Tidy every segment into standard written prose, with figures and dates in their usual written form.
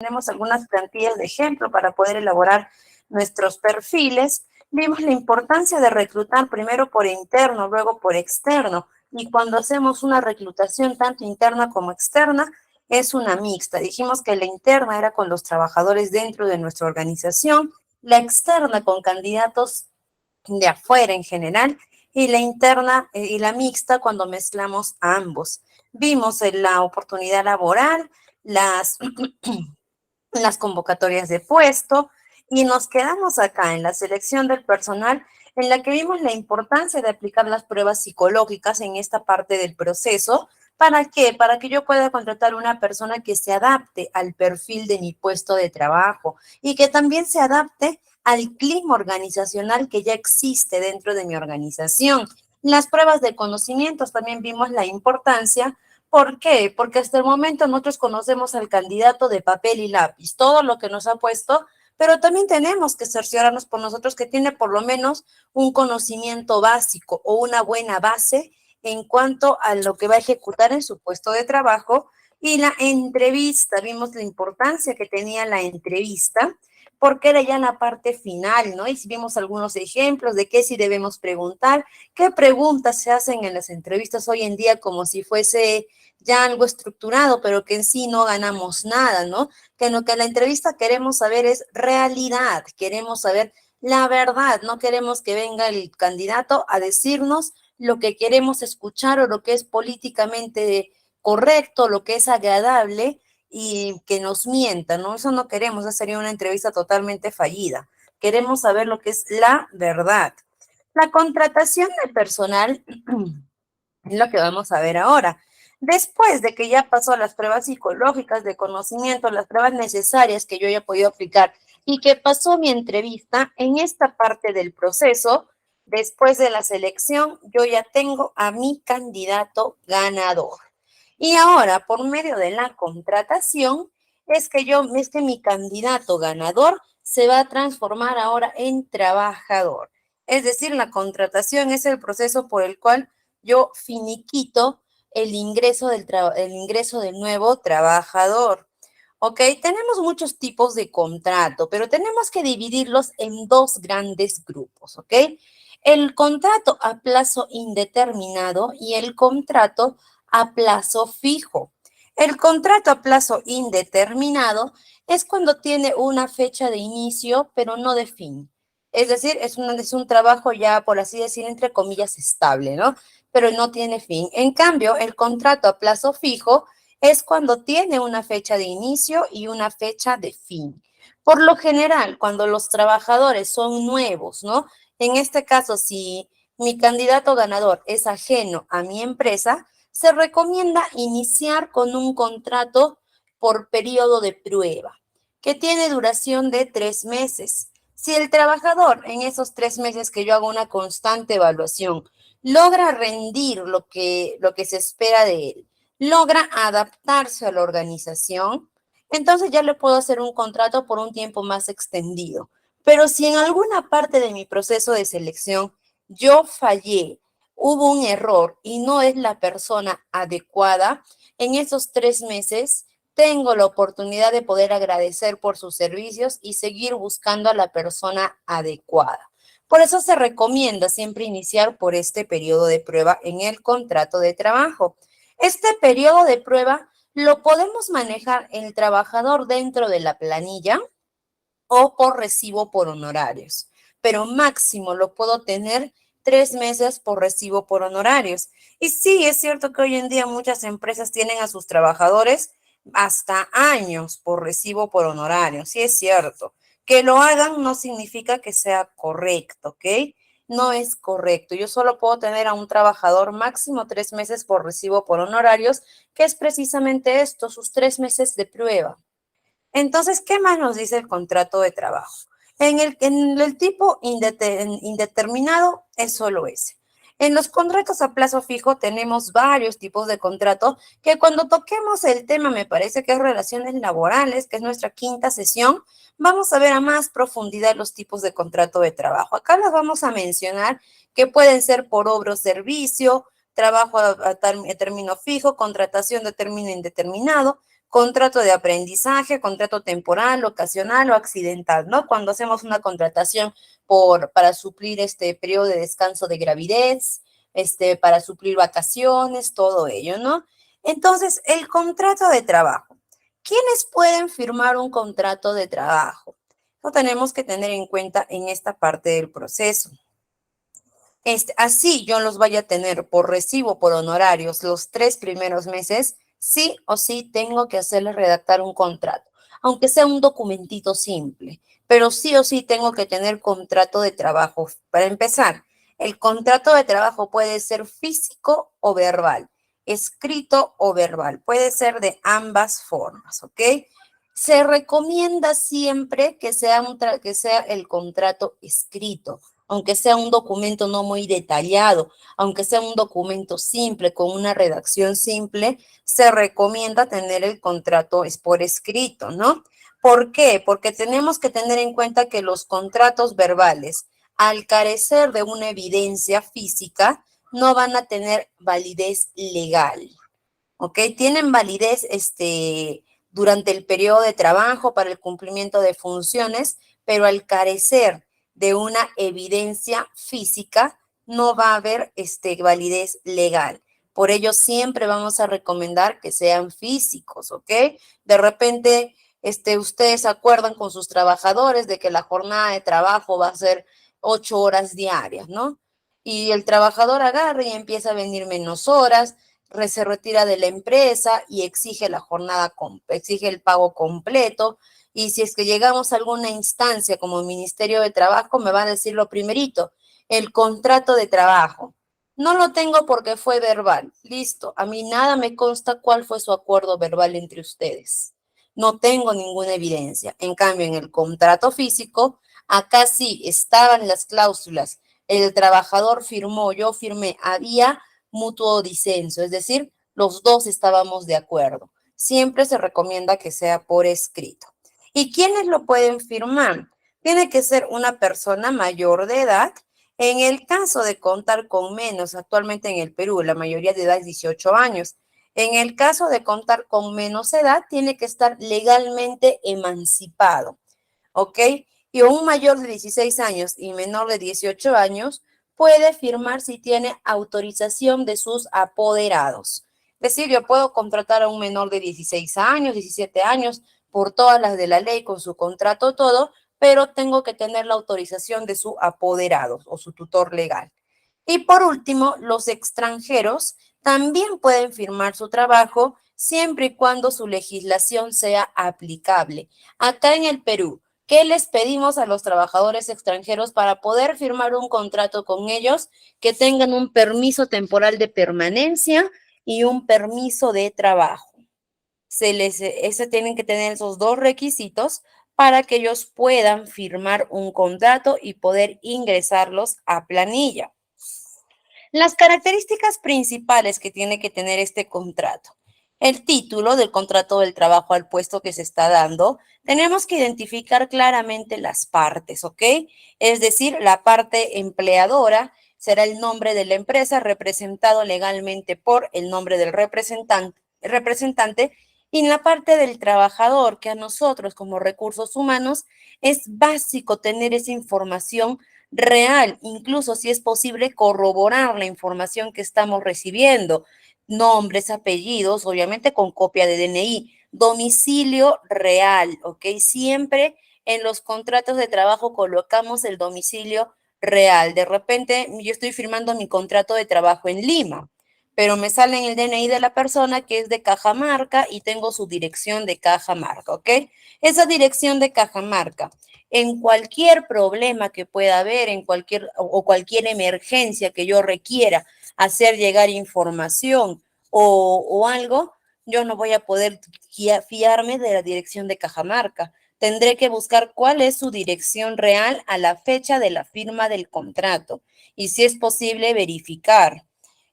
tenemos algunas plantillas de ejemplo para poder elaborar nuestros perfiles, vimos la importancia de reclutar primero por interno, luego por externo. Y cuando hacemos una reclutación tanto interna como externa, es una mixta. Dijimos que la interna era con los trabajadores dentro de nuestra organización, la externa con candidatos de afuera en general, y la interna y la mixta cuando mezclamos a ambos. Vimos la oportunidad laboral, las convocatorias de puesto, y nos quedamos acá en la selección del personal, en la que vimos la importancia de aplicar las pruebas psicológicas en esta parte del proceso. ¿Para qué? Para que yo pueda contratar una persona que se adapte al perfil de mi puesto de trabajo y que también se adapte al clima organizacional que ya existe dentro de mi organización. Las pruebas de conocimientos también vimos la importancia. ¿Por qué? Porque hasta el momento nosotros conocemos al candidato de papel y lápiz, todo lo que nos ha puesto, pero también tenemos que cerciorarnos por nosotros que tiene por lo menos un conocimiento básico o una buena base en cuanto a lo que va a ejecutar en su puesto de trabajo. Y la entrevista, vimos la importancia que tenía la entrevista, porque era ya la parte final, ¿no? Y si vimos algunos ejemplos de qué sí debemos preguntar, qué preguntas se hacen en las entrevistas hoy en día como si fuese ya algo estructurado, pero que en sí no ganamos nada, ¿no? Que lo que en la entrevista queremos saber es realidad, queremos saber la verdad, no queremos que venga el candidato a decirnos lo que queremos escuchar o lo que es políticamente correcto, lo que es agradable y que nos mienta, ¿no? Eso no queremos, esa sería una entrevista totalmente fallida. Queremos saber lo que es la verdad. La contratación de personal es lo que vamos a ver ahora. Después de que ya pasó las pruebas psicológicas de conocimiento, las pruebas necesarias que yo ya he podido aplicar y que pasó mi entrevista, en esta parte del proceso, después de la selección, yo ya tengo a mi candidato ganador. Y ahora, por medio de la contratación, es que mi candidato ganador se va a transformar ahora en trabajador. Es decir, la contratación es el proceso por el cual yo finiquito el ingreso del nuevo trabajador. ¿Ok? Tenemos muchos tipos de contrato, pero tenemos que dividirlos en dos grandes grupos, ¿ok? El contrato a plazo indeterminado y el contrato a plazo fijo. El contrato a plazo indeterminado es cuando tiene una fecha de inicio, pero no de fin. Es decir, es un trabajo ya, por así decir, entre comillas, estable, ¿no? Pero no tiene fin. En cambio, el contrato a plazo fijo es cuando tiene una fecha de inicio y una fecha de fin. Por lo general, cuando los trabajadores son nuevos, ¿no? En este caso, si mi candidato ganador es ajeno a mi empresa, se recomienda iniciar con un contrato por periodo de prueba, que tiene duración de 3 meses. Si el trabajador en esos 3 meses que yo hago una constante evaluación logra rendir lo que se espera de él, logra adaptarse a la organización, entonces ya le puedo hacer un contrato por un tiempo más extendido. Pero si en alguna parte de mi proceso de selección yo fallé, hubo un error y no es la persona adecuada, en esos 3 meses tengo la oportunidad de poder agradecer por sus servicios y seguir buscando a la persona adecuada. Por eso se recomienda siempre iniciar por este periodo de prueba en el contrato de trabajo. Este periodo de prueba lo podemos manejar el trabajador dentro de la planilla o por recibo por honorarios, pero máximo lo puedo tener 3 meses por recibo por honorarios. Y sí, es cierto que hoy en día muchas empresas tienen a sus trabajadores hasta años por recibo por honorarios, sí es cierto. Que lo hagan no significa que sea correcto, ¿ok? No es correcto. Yo solo puedo tener a un trabajador máximo 3 meses por recibo por honorarios, que es precisamente esto, sus 3 meses de prueba. Entonces, ¿qué más nos dice el contrato de trabajo? En el tipo indeterminado es solo ese. En los contratos a plazo fijo tenemos varios tipos de contrato que cuando toquemos el tema, me parece que es relaciones laborales, que es nuestra quinta sesión, vamos a ver a más profundidad los tipos de contrato de trabajo. Acá las vamos a mencionar que pueden ser por obra o servicio, trabajo a término fijo, contratación de término indeterminado, contrato de aprendizaje, contrato temporal, ocasional o accidental, ¿no? Cuando hacemos una contratación para suplir este periodo de descanso de gravidez, para suplir vacaciones, todo ello, ¿no? Entonces, el contrato de trabajo. ¿Quiénes pueden firmar un contrato de trabajo? Lo tenemos que tener en cuenta en esta parte del proceso. Así yo los vaya a tener por recibo, por honorarios, los 3 primeros meses, sí o sí tengo que hacerles redactar un contrato, aunque sea un documentito simple, pero sí o sí tengo que tener contrato de trabajo. Para empezar, el contrato de trabajo puede ser físico o verbal, escrito o verbal, puede ser de ambas formas, ¿ok? Se recomienda siempre que sea, que sea el contrato escrito, aunque sea un documento no muy detallado, aunque sea un documento simple, con una redacción simple, se recomienda tener el contrato por escrito, ¿no? ¿Por qué? Porque tenemos que tener en cuenta que los contratos verbales, al carecer de una evidencia física, no van a tener validez legal, ¿ok? Tienen validez durante el periodo de trabajo para el cumplimiento de funciones, pero al carecer de una evidencia física, no va a haber validez legal. Por ello, siempre vamos a recomendar que sean físicos, ¿ok? De repente, ustedes acuerdan con sus trabajadores de que la jornada de trabajo va a ser 8 horas diarias, ¿no? Y el trabajador agarra y empieza a venir menos horas, se retira de la empresa y exige la jornada, exige el pago completo. Y si es que llegamos a alguna instancia como Ministerio de Trabajo, me van a decir lo primerito, el contrato de trabajo. No lo tengo porque fue verbal. Listo, a mí nada me consta cuál fue su acuerdo verbal entre ustedes. No tengo ninguna evidencia. En cambio, en el contrato físico, acá sí estaban las cláusulas. El trabajador firmó, yo firmé, había mutuo disenso, es decir, los dos estábamos de acuerdo. Siempre se recomienda que sea por escrito. ¿Y quiénes lo pueden firmar? Tiene que ser una persona mayor de edad. En el caso de contar con menos, actualmente en el Perú la mayoría de edad es 18 años. En el caso de contar con menos edad, tiene que estar legalmente emancipado, ¿ok? Y un mayor de 16 años y menor de 18 años puede firmar si tiene autorización de sus apoderados. Es decir, yo puedo contratar a un menor de 16 años, 17 años, por todas las de la ley, con su contrato, todo, pero tengo que tener la autorización de su apoderado o su tutor legal. Y por último, los extranjeros también pueden firmar su trabajo siempre y cuando su legislación sea aplicable. Acá en el Perú, ¿qué les pedimos a los trabajadores extranjeros para poder firmar un contrato con ellos? Que tengan un permiso temporal de permanencia y un permiso de trabajo. Tienen que tener esos dos requisitos para que ellos puedan firmar un contrato y poder ingresarlos a planilla. Las características principales que tiene que tener este contrato. El título del contrato del trabajo al puesto que se está dando. Tenemos que identificar claramente las partes, ¿ok? Es decir, la parte empleadora será el nombre de la empresa representado legalmente por el nombre del representante y en la parte del trabajador, que a nosotros como recursos humanos es básico tener esa información real, incluso si es posible corroborar la información que estamos recibiendo, nombres, apellidos, obviamente con copia de DNI, domicilio real, ¿ok? Siempre en los contratos de trabajo colocamos el domicilio real. De repente yo estoy firmando mi contrato de trabajo en Lima, pero me sale en el DNI de la persona que es de Cajamarca y tengo su dirección de Cajamarca, ¿ok? Esa dirección de Cajamarca en cualquier problema que pueda haber, en cualquier emergencia que yo requiera hacer llegar información o algo, yo no voy a poder fiarme de la dirección de Cajamarca. Tendré que buscar cuál es su dirección real a la fecha de la firma del contrato y si es posible verificar.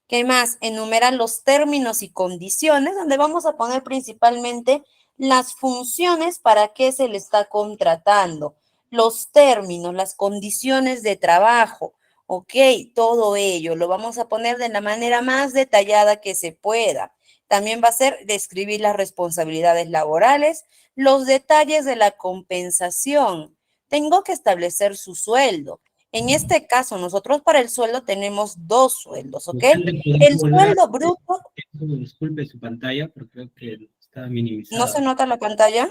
¿Qué más? Enumeran los términos y condiciones, donde vamos a poner principalmente las funciones para qué se le está contratando, los términos, las condiciones de trabajo, ¿ok? Todo ello lo vamos a poner de la manera más detallada que se pueda. También va a ser describir las responsabilidades laborales, los detalles de la compensación. Tengo que establecer su sueldo. En este caso, nosotros para el sueldo tenemos dos sueldos, ¿ok? ¿Usted le podría El volver a sueldo bruto, disculpe su pantalla porque creo que está ¿no se minimizada? nota en la pantalla?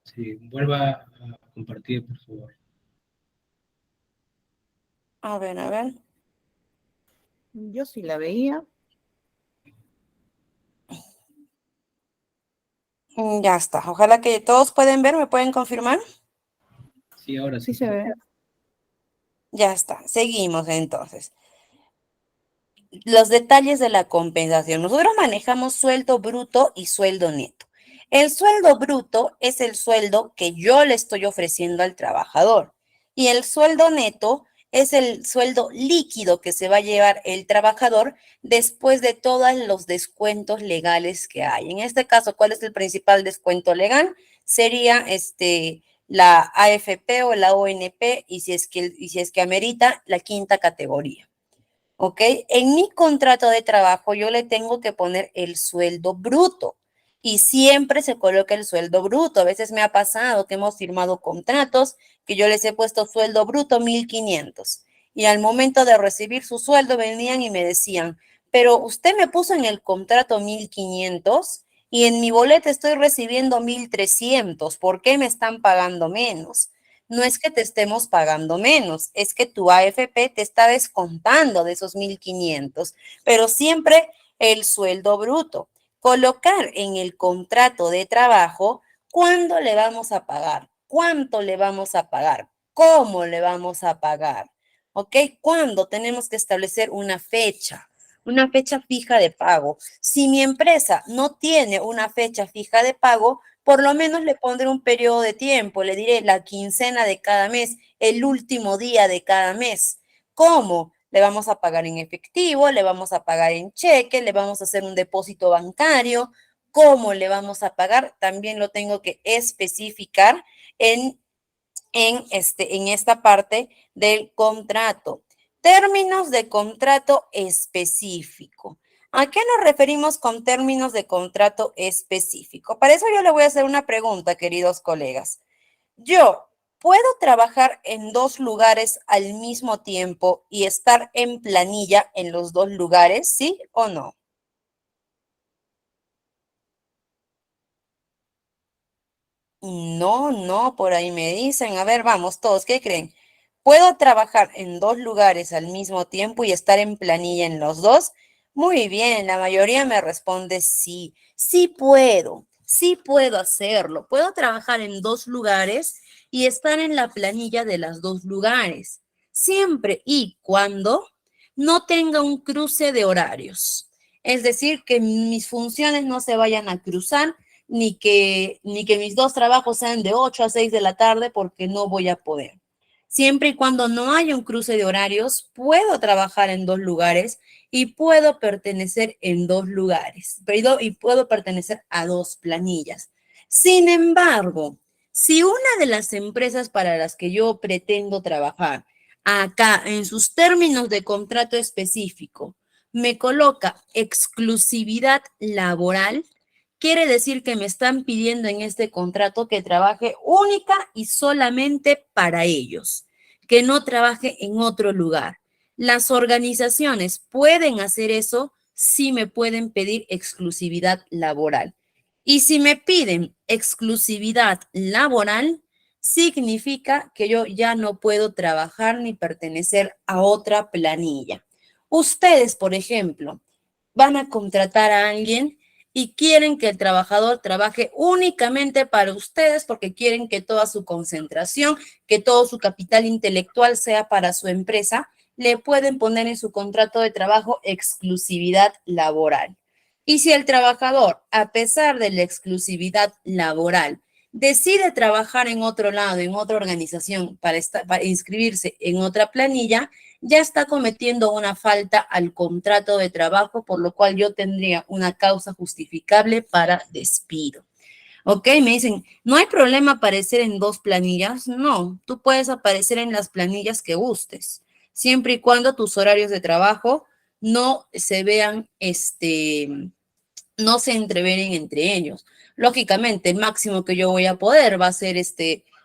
Sí, vuelva a compartir, por favor. A ver, a ver. Yo sí la veía. Ya está. Ojalá que todos pueden ver, ¿me pueden confirmar? Sí, ahora Sí sí. se ve. Ya está. Seguimos entonces. Los detalles de la compensación. Nosotros manejamos sueldo bruto y sueldo neto. El sueldo bruto es el sueldo que yo le estoy ofreciendo al trabajador y el sueldo neto es el sueldo líquido que se va a llevar el trabajador después de todos los descuentos legales que hay. En este caso, ¿cuál es el principal descuento legal? Sería la AFP o la ONP y si es que amerita la quinta categoría. ¿Ok? En mi contrato de trabajo yo le tengo que poner el sueldo bruto y siempre se coloca el sueldo bruto. A veces me ha pasado que hemos firmado contratos que yo les he puesto sueldo bruto 1,500 y al momento de recibir su sueldo venían y me decían, pero usted me puso en el contrato 1,500 y en mi boleta estoy recibiendo 1,300. ¿Por qué me están pagando menos? No es que te estemos pagando menos, es que tu AFP te está descontando de esos 1,500, pero siempre el sueldo bruto. Colocar en el contrato de trabajo cuándo le vamos a pagar, cuánto le vamos a pagar, cómo le vamos a pagar, ¿ok? Cuándo tenemos que establecer una fecha fija de pago. Si mi empresa no tiene una fecha fija de pago, por lo menos le pondré un periodo de tiempo, le diré la quincena de cada mes, el último día de cada mes. ¿Cómo? Le vamos a pagar en efectivo, le vamos a pagar en cheque, le vamos a hacer un depósito bancario. ¿Cómo le vamos a pagar? También lo tengo que especificar en, en esta parte del contrato. Términos de contrato específico. ¿A qué nos referimos con términos de contrato específico? Para eso yo le voy a hacer una pregunta, queridos colegas. Yo, ¿puedo trabajar en dos lugares al mismo tiempo y estar en planilla en los dos lugares? ¿Sí o no? No, no, por ahí me dicen. A ver, vamos todos, ¿qué creen? ¿Puedo trabajar en dos lugares al mismo tiempo y estar en planilla en los dos? Muy bien, la mayoría me responde sí. Sí puedo hacerlo. Puedo trabajar en dos lugares y estar en la planilla de los dos lugares, siempre y cuando no tenga un cruce de horarios. Es decir, que mis funciones no se vayan a cruzar ni que mis dos trabajos sean de 8 a 6 de la tarde porque no voy a poder. Siempre y cuando no haya un cruce de horarios, puedo trabajar en dos lugares y puedo pertenecer en dos lugares, perdón, y puedo pertenecer a dos planillas. Sin embargo, si una de las empresas para las que yo pretendo trabajar acá en sus términos de contrato específico me coloca exclusividad laboral, quiere decir que me están pidiendo en este contrato que trabaje única y solamente para ellos, que no trabaje en otro lugar. Las organizaciones pueden hacer eso si me pueden pedir exclusividad laboral. Y si me piden exclusividad laboral, significa que yo ya no puedo trabajar ni pertenecer a otra planilla. Ustedes, por ejemplo, van a contratar a alguien y quieren que el trabajador trabaje únicamente para ustedes porque quieren que toda su concentración, que todo su capital intelectual sea para su empresa, le pueden poner en su contrato de trabajo exclusividad laboral. Y si el trabajador, a pesar de la exclusividad laboral, decide trabajar en otro lado, en otra organización, para inscribirse en otra planilla, ya está cometiendo una falta al contrato de trabajo, por lo cual yo tendría una causa justificable para despido. ¿Ok? Me dicen, ¿no hay problema aparecer en dos planillas? No, tú puedes aparecer en las planillas que gustes, siempre y cuando tus horarios de trabajo no se vean no se entreveren entre ellos. Lógicamente, el máximo que yo voy a poder va a ser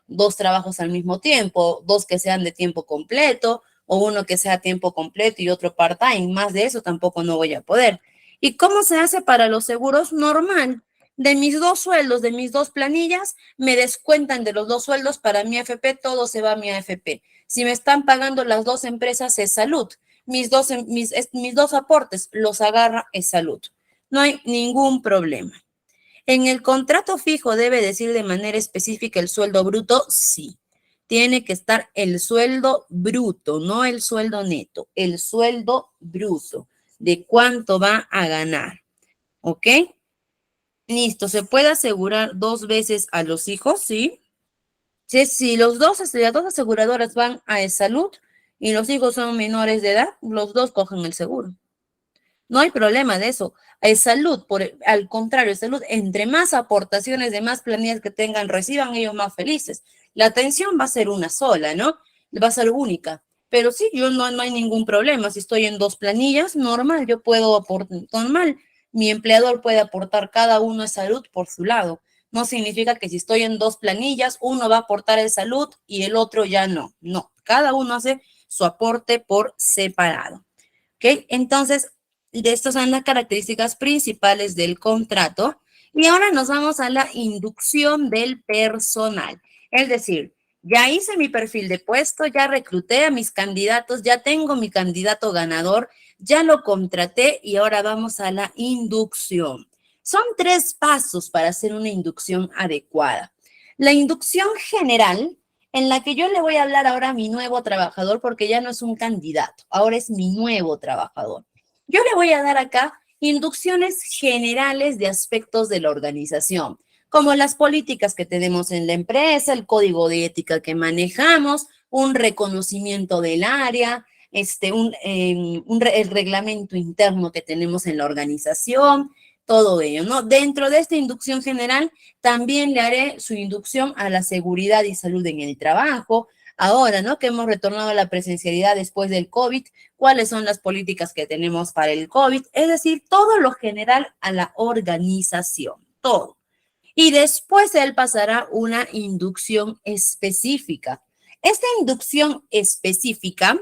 2 trabajos al mismo tiempo, 2 que sean de tiempo completo o uno que sea tiempo completo y otro part-time. Más de eso tampoco no voy a poder. ¿Y cómo se hace para los seguros? Normal. De mis 2 sueldos, de mis 2 planillas, me descuentan de los 2 sueldos para mi AFP, todo se va a mi AFP. Si me están pagando las 2 empresas es salud. Mis dos aportes los agarra es salud. No hay ningún problema. ¿En el contrato fijo debe decir de manera específica el sueldo bruto? Sí. Tiene que estar el sueldo bruto, no el sueldo neto, el sueldo bruto de cuánto va a ganar. ¿Ok? Listo. ¿Se puede asegurar 2 veces a los hijos? Sí. Si las 2 aseguradoras van a salud y los hijos son menores de edad, los 2 cogen el seguro. No hay problema de eso. Salud, al contrario, salud, entre más aportaciones de más planillas que tengan, reciban ellos más felices. La atención va a ser una sola, ¿no? Va a ser única. Pero sí, yo no hay ningún problema. Si estoy en 2 planillas, normal, yo puedo aportar, normal. Mi empleador puede aportar cada uno de salud por su lado. No significa que si estoy en 2 planillas, uno va a aportar el salud y el otro ya no. No, cada uno hace su aporte por separado. ¿Ok? Entonces, de estas son las características principales del contrato. Y ahora nos vamos a la inducción del personal. Es decir, ya hice mi perfil de puesto, ya recluté a mis candidatos, ya tengo mi candidato ganador, ya lo contraté y ahora vamos a la inducción. Son 3 pasos para hacer una inducción adecuada. La inducción general, en la que yo le voy a hablar ahora a mi nuevo trabajador, porque ya no es un candidato, ahora es mi nuevo trabajador. Yo le voy a dar acá inducciones generales de aspectos de la organización, como las políticas que tenemos en la empresa, el código de ética que manejamos, un reconocimiento del área, el reglamento interno que tenemos en la organización, todo ello, ¿no? Dentro de esta inducción general, también le haré su inducción a la seguridad y salud en el trabajo. Ahora, ¿no? Que hemos retornado a la presencialidad después del COVID, cuáles son las políticas que tenemos para el COVID, es decir, todo lo general a la organización, todo. Y después él pasará una inducción específica. Esta inducción específica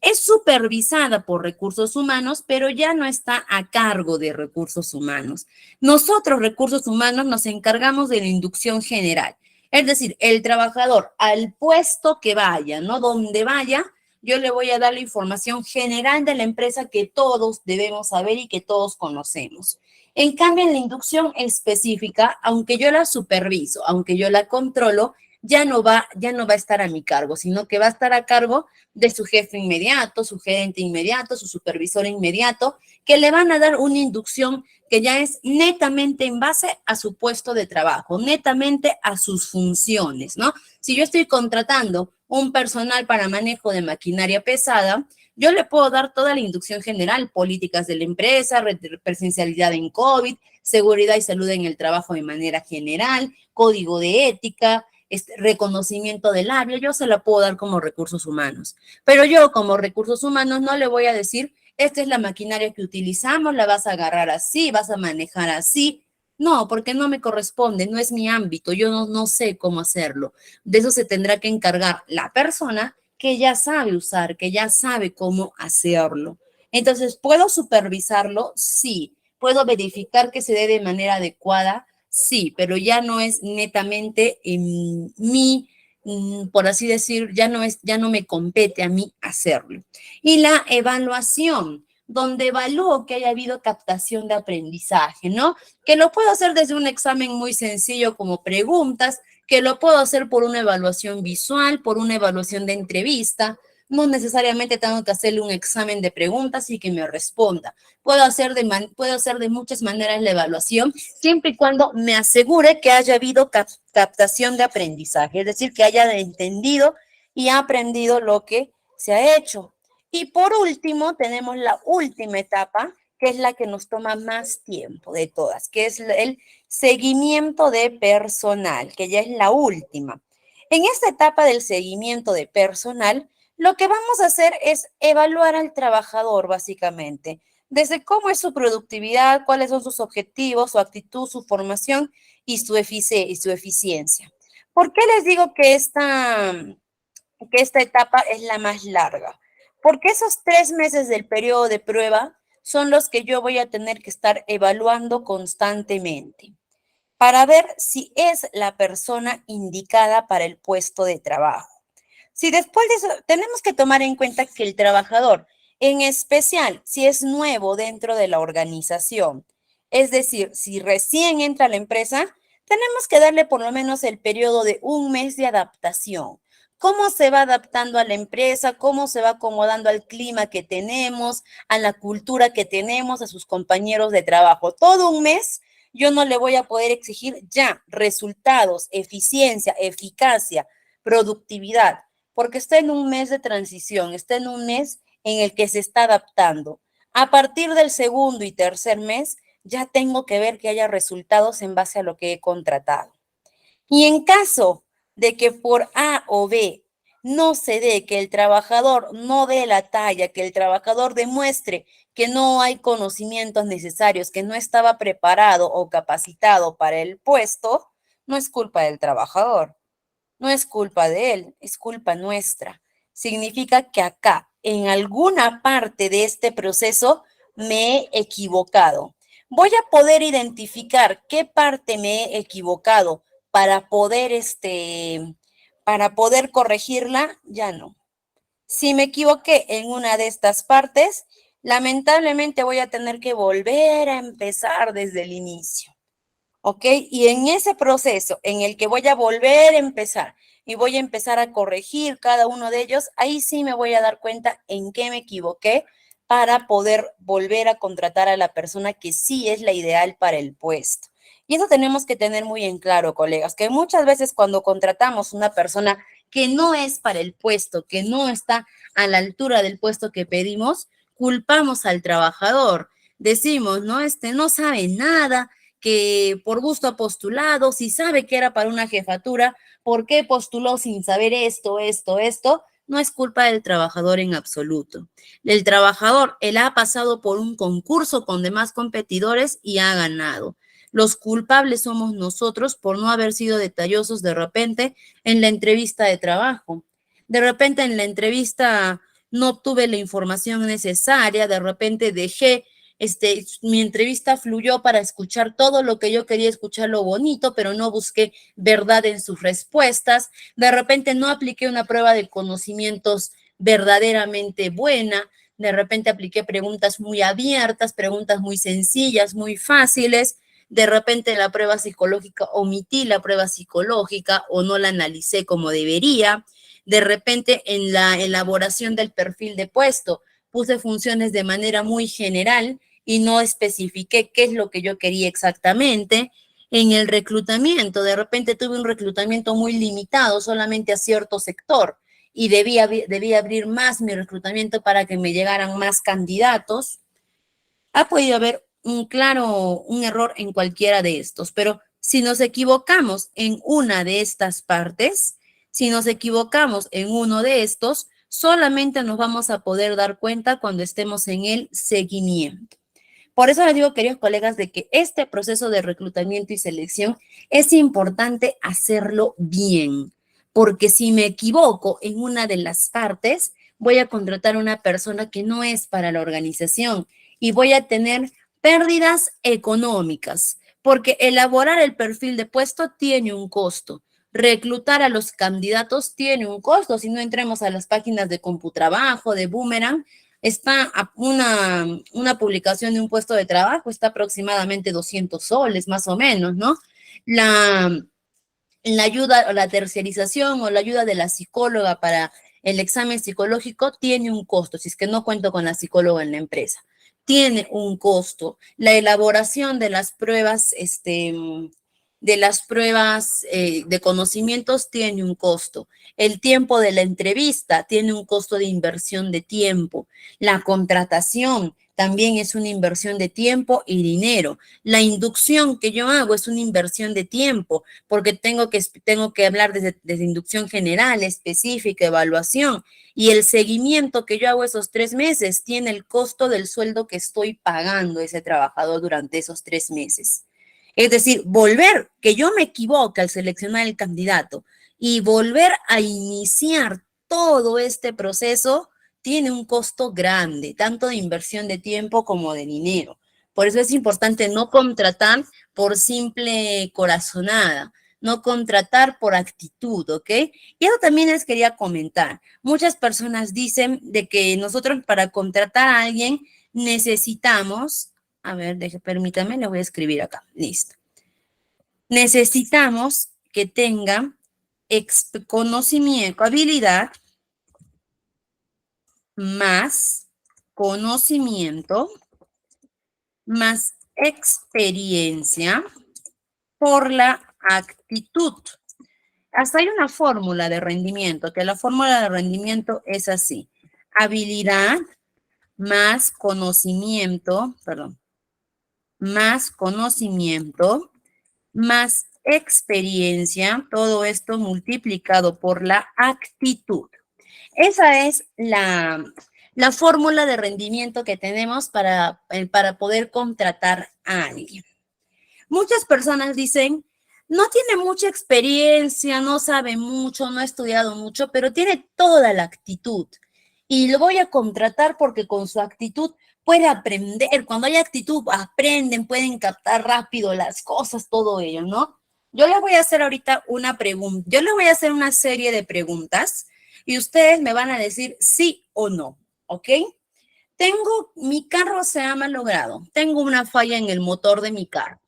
es supervisada por recursos humanos, pero ya no está a cargo de recursos humanos. Nosotros, recursos humanos, nos encargamos de la inducción general. Es decir, el trabajador al puesto que vaya, ¿no? Donde vaya, yo le voy a dar la información general de la empresa que todos debemos saber y que todos conocemos. En cambio, en la inducción específica, aunque yo la superviso, aunque yo la controlo, ya no va a estar a mi cargo, sino que va a estar a cargo de su jefe inmediato, su gerente inmediato, su supervisor inmediato, que le van a dar una inducción que ya es netamente en base a su puesto de trabajo, netamente a sus funciones, ¿no? Si yo estoy contratando un personal para manejo de maquinaria pesada, yo le puedo dar toda la inducción general, políticas de la empresa, presencialidad en COVID, seguridad y salud en el trabajo de manera general, código de ética, reconocimiento del área, yo se la puedo dar como recursos humanos. Pero yo como recursos humanos no le voy a decir, esta es la maquinaria que utilizamos, la vas a agarrar así, vas a manejar así. No, porque no me corresponde, no es mi ámbito, yo no sé cómo hacerlo. De eso se tendrá que encargar la persona que ya sabe usar, que ya sabe cómo hacerlo. Entonces, ¿puedo supervisarlo? Sí. ¿Puedo verificar que se dé de manera adecuada? Sí, pero ya no es netamente en mí, por así decir, ya no me compete a mí hacerlo. Y la evaluación, donde evalúo que haya habido captación de aprendizaje, ¿no? Que lo puedo hacer desde un examen muy sencillo como preguntas, que lo puedo hacer por una evaluación visual, por una evaluación de entrevista. No necesariamente tengo que hacerle un examen de preguntas y que me responda. Puedo hacer de muchas maneras la evaluación, siempre y cuando me asegure que haya habido captación de aprendizaje, es decir, que haya entendido y aprendido lo que se ha hecho. Y por último, tenemos la última etapa, que es la que nos toma más tiempo de todas, que es el seguimiento de personal, que ya es la última. En esta etapa del seguimiento de personal, lo que vamos a hacer es evaluar al trabajador, básicamente. desde cómo es su productividad, cuáles son sus objetivos, su actitud, su formación y su eficiencia. ¿Por qué les digo que esta etapa es la más larga? Porque esos 3 meses del periodo de prueba son los que yo voy a tener que estar evaluando constantemente para ver si es la persona indicada para el puesto de trabajo. Si después de eso, tenemos que tomar en cuenta que el trabajador, en especial si es nuevo dentro de la organización, es decir, si recién entra a la empresa, tenemos que darle por lo menos el periodo de 1 mes de adaptación. ¿Cómo se va adaptando a la empresa? ¿Cómo se va acomodando al clima que tenemos, a la cultura que tenemos, a sus compañeros de trabajo? Todo 1 mes yo no le voy a poder exigir ya resultados, eficiencia, eficacia, productividad, porque está en 1 mes de transición, está en 1 mes en el que se está adaptando. A partir del segundo y tercer mes, ya tengo que ver que haya resultados en base a lo que he contratado. Y en caso de que por A o B no se dé, que el trabajador no dé la talla, que el trabajador demuestre que no hay conocimientos necesarios, que no estaba preparado o capacitado para el puesto, no es culpa del trabajador, no es culpa de él, es culpa nuestra. Significa que acá, en alguna parte de este proceso, me he equivocado. Voy a poder identificar qué parte me he equivocado para poder corregirla, ya no. Si me equivoqué en una de estas partes, lamentablemente voy a tener que volver a empezar desde el inicio. ¿Ok? Y en ese proceso en el que voy a volver a empezar y voy a empezar a corregir cada uno de ellos, ahí sí me voy a dar cuenta en qué me equivoqué para poder volver a contratar a la persona que sí es la ideal para el puesto. Y eso tenemos que tener muy en claro, colegas, que muchas veces cuando contratamos una persona que no es para el puesto, que no está a la altura del puesto que pedimos, culpamos al trabajador. Decimos, no, no sabe nada, que por gusto ha postulado, si sabe que era para una jefatura, ¿por qué postuló sin saber esto? No es culpa del trabajador en absoluto. El trabajador, él ha pasado por un concurso con demás competidores y ha ganado. Los culpables somos nosotros por no haber sido detallosos de repente en la entrevista de trabajo. De repente en la entrevista no obtuve la información necesaria, de repente dejé mi entrevista fluyó para escuchar todo lo que yo quería escuchar, lo bonito, pero no busqué verdad en sus respuestas. De repente no apliqué una prueba de conocimientos verdaderamente buena. De repente apliqué preguntas muy abiertas, preguntas muy sencillas, muy fáciles. De repente en la prueba psicológica omití la prueba psicológica o no la analicé como debería. De repente en la elaboración del perfil de puesto puse funciones de manera muy general y no especifiqué qué es lo que yo quería exactamente. En el reclutamiento, de repente tuve un reclutamiento muy limitado solamente a cierto sector y debía abrir más mi reclutamiento para que me llegaran más candidatos. Ha podido haber un error en cualquiera de estos, pero si nos equivocamos en una de estas partes, si nos equivocamos en uno de estos, solamente nos vamos a poder dar cuenta cuando estemos en el seguimiento. Por eso les digo, queridos colegas, de que este proceso de reclutamiento y selección es importante hacerlo bien, porque si me equivoco en una de las partes, voy a contratar a una persona que no es para la organización y voy a tener pérdidas económicas, porque elaborar el perfil de puesto tiene un costo. Reclutar a los candidatos tiene un costo. Si no entremos a las páginas de CompuTrabajo, de Boomerang, está una publicación de un puesto de trabajo, está aproximadamente 200 soles, más o menos, ¿no? La ayuda o la terciarización o la ayuda de la psicóloga para el examen psicológico tiene un costo, si es que no cuento con la psicóloga en la empresa. Tiene un costo. La elaboración de las pruebas, de conocimientos tiene un costo. El tiempo de la entrevista tiene un costo de inversión de tiempo. La contratación, también es una inversión de tiempo y dinero. La inducción que yo hago es una inversión de tiempo, porque tengo que hablar desde inducción general, específica, evaluación, y el seguimiento que yo hago esos 3 meses tiene el costo del sueldo que estoy pagando a ese trabajador durante esos 3 meses. Es decir, que yo me equivoque al seleccionar el candidato y volver a iniciar todo este proceso tiene un costo grande, tanto de inversión de tiempo como de dinero. Por eso es importante no contratar por simple corazonada, no contratar por actitud, ¿ok? Y eso también les quería comentar. Muchas personas dicen de que nosotros para contratar a alguien necesitamos, a ver, permítame, le voy a escribir acá, listo. Necesitamos que tenga conocimiento, habilidad, más conocimiento, más experiencia por la actitud. Hasta hay una fórmula de rendimiento, que la fórmula de rendimiento es así. Habilidad más conocimiento, más experiencia, todo esto multiplicado por la actitud. Esa es la fórmula de rendimiento que tenemos para poder contratar a alguien. Muchas personas dicen, no tiene mucha experiencia, no sabe mucho, no ha estudiado mucho, pero tiene toda la actitud. Y lo voy a contratar porque con su actitud puede aprender. Cuando hay actitud, aprenden, pueden captar rápido las cosas, todo ello, ¿no? Yo les voy a hacer ahorita una pregunta. Yo les voy a hacer una serie de preguntas y ustedes me van a decir sí o no, ¿ok? Mi carro se ha malogrado. Tengo una falla en el motor de mi carro.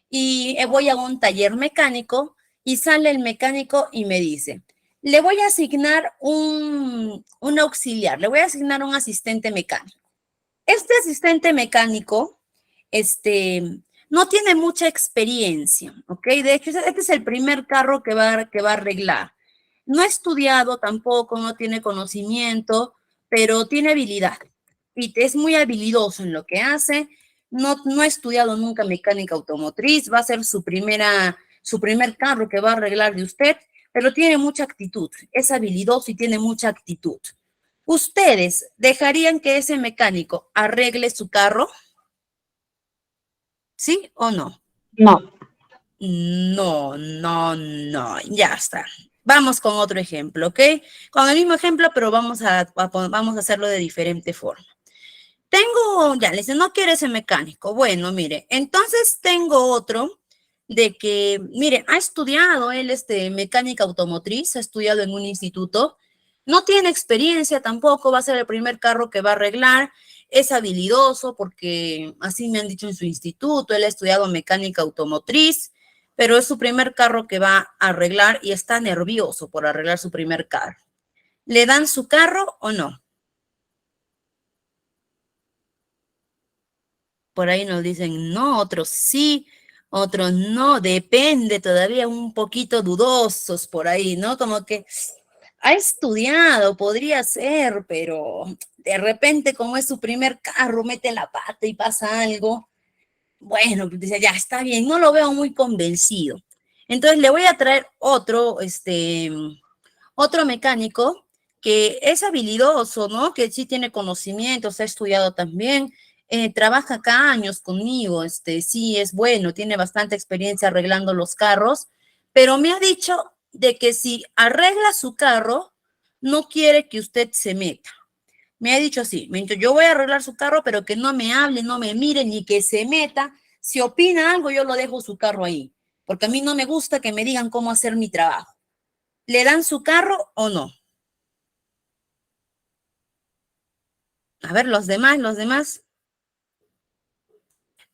Y voy a un taller mecánico y sale el mecánico y me dice, le voy a asignar un auxiliar, le voy a asignar un asistente mecánico. Este asistente mecánico, no tiene mucha experiencia, ¿ok? De hecho, este es el primer carro que va a arreglar. No ha estudiado tampoco, no tiene conocimiento, pero tiene habilidad y es muy habilidoso en lo que hace. No ha estudiado nunca mecánica automotriz, va a ser su primer carro que va a arreglar de usted, pero tiene mucha actitud, es habilidoso y tiene mucha actitud. ¿Ustedes dejarían que ese mecánico arregle su carro? ¿Sí o no? No. No, ya está. Vamos con otro ejemplo, ¿ok? Con el mismo ejemplo, pero vamos a hacerlo de diferente forma. Ya le dice, no quiere ese mecánico. Bueno, mire, entonces tengo otro de que, mire, ha estudiado él mecánica automotriz, ha estudiado en un instituto, no tiene experiencia tampoco, va a ser el primer carro que va a arreglar, es habilidoso porque así me han dicho en su instituto, él ha estudiado mecánica automotriz, pero es su primer carro que va a arreglar y está nervioso por arreglar su primer carro. ¿Le dan su carro o no? Por ahí nos dicen no, otros sí, otros no, depende, todavía un poquito dudosos por ahí, ¿no? Como que ha estudiado, podría ser, pero de repente como es su primer carro, mete la pata y pasa algo. Bueno, dice, ya está bien, no lo veo muy convencido. Entonces le voy a traer otro mecánico que es habilidoso, ¿no? Que sí tiene conocimientos, ha estudiado también, trabaja acá años conmigo, sí es bueno, tiene bastante experiencia arreglando los carros, pero me ha dicho de que si arregla su carro, no quiere que usted se meta. Me ha dicho así, me ha dicho, yo voy a arreglar su carro, pero que no me hable, no me mire, ni que se meta. Si opina algo, yo lo dejo su carro ahí, porque a mí no me gusta que me digan cómo hacer mi trabajo. ¿Le dan su carro o no? A ver, los demás.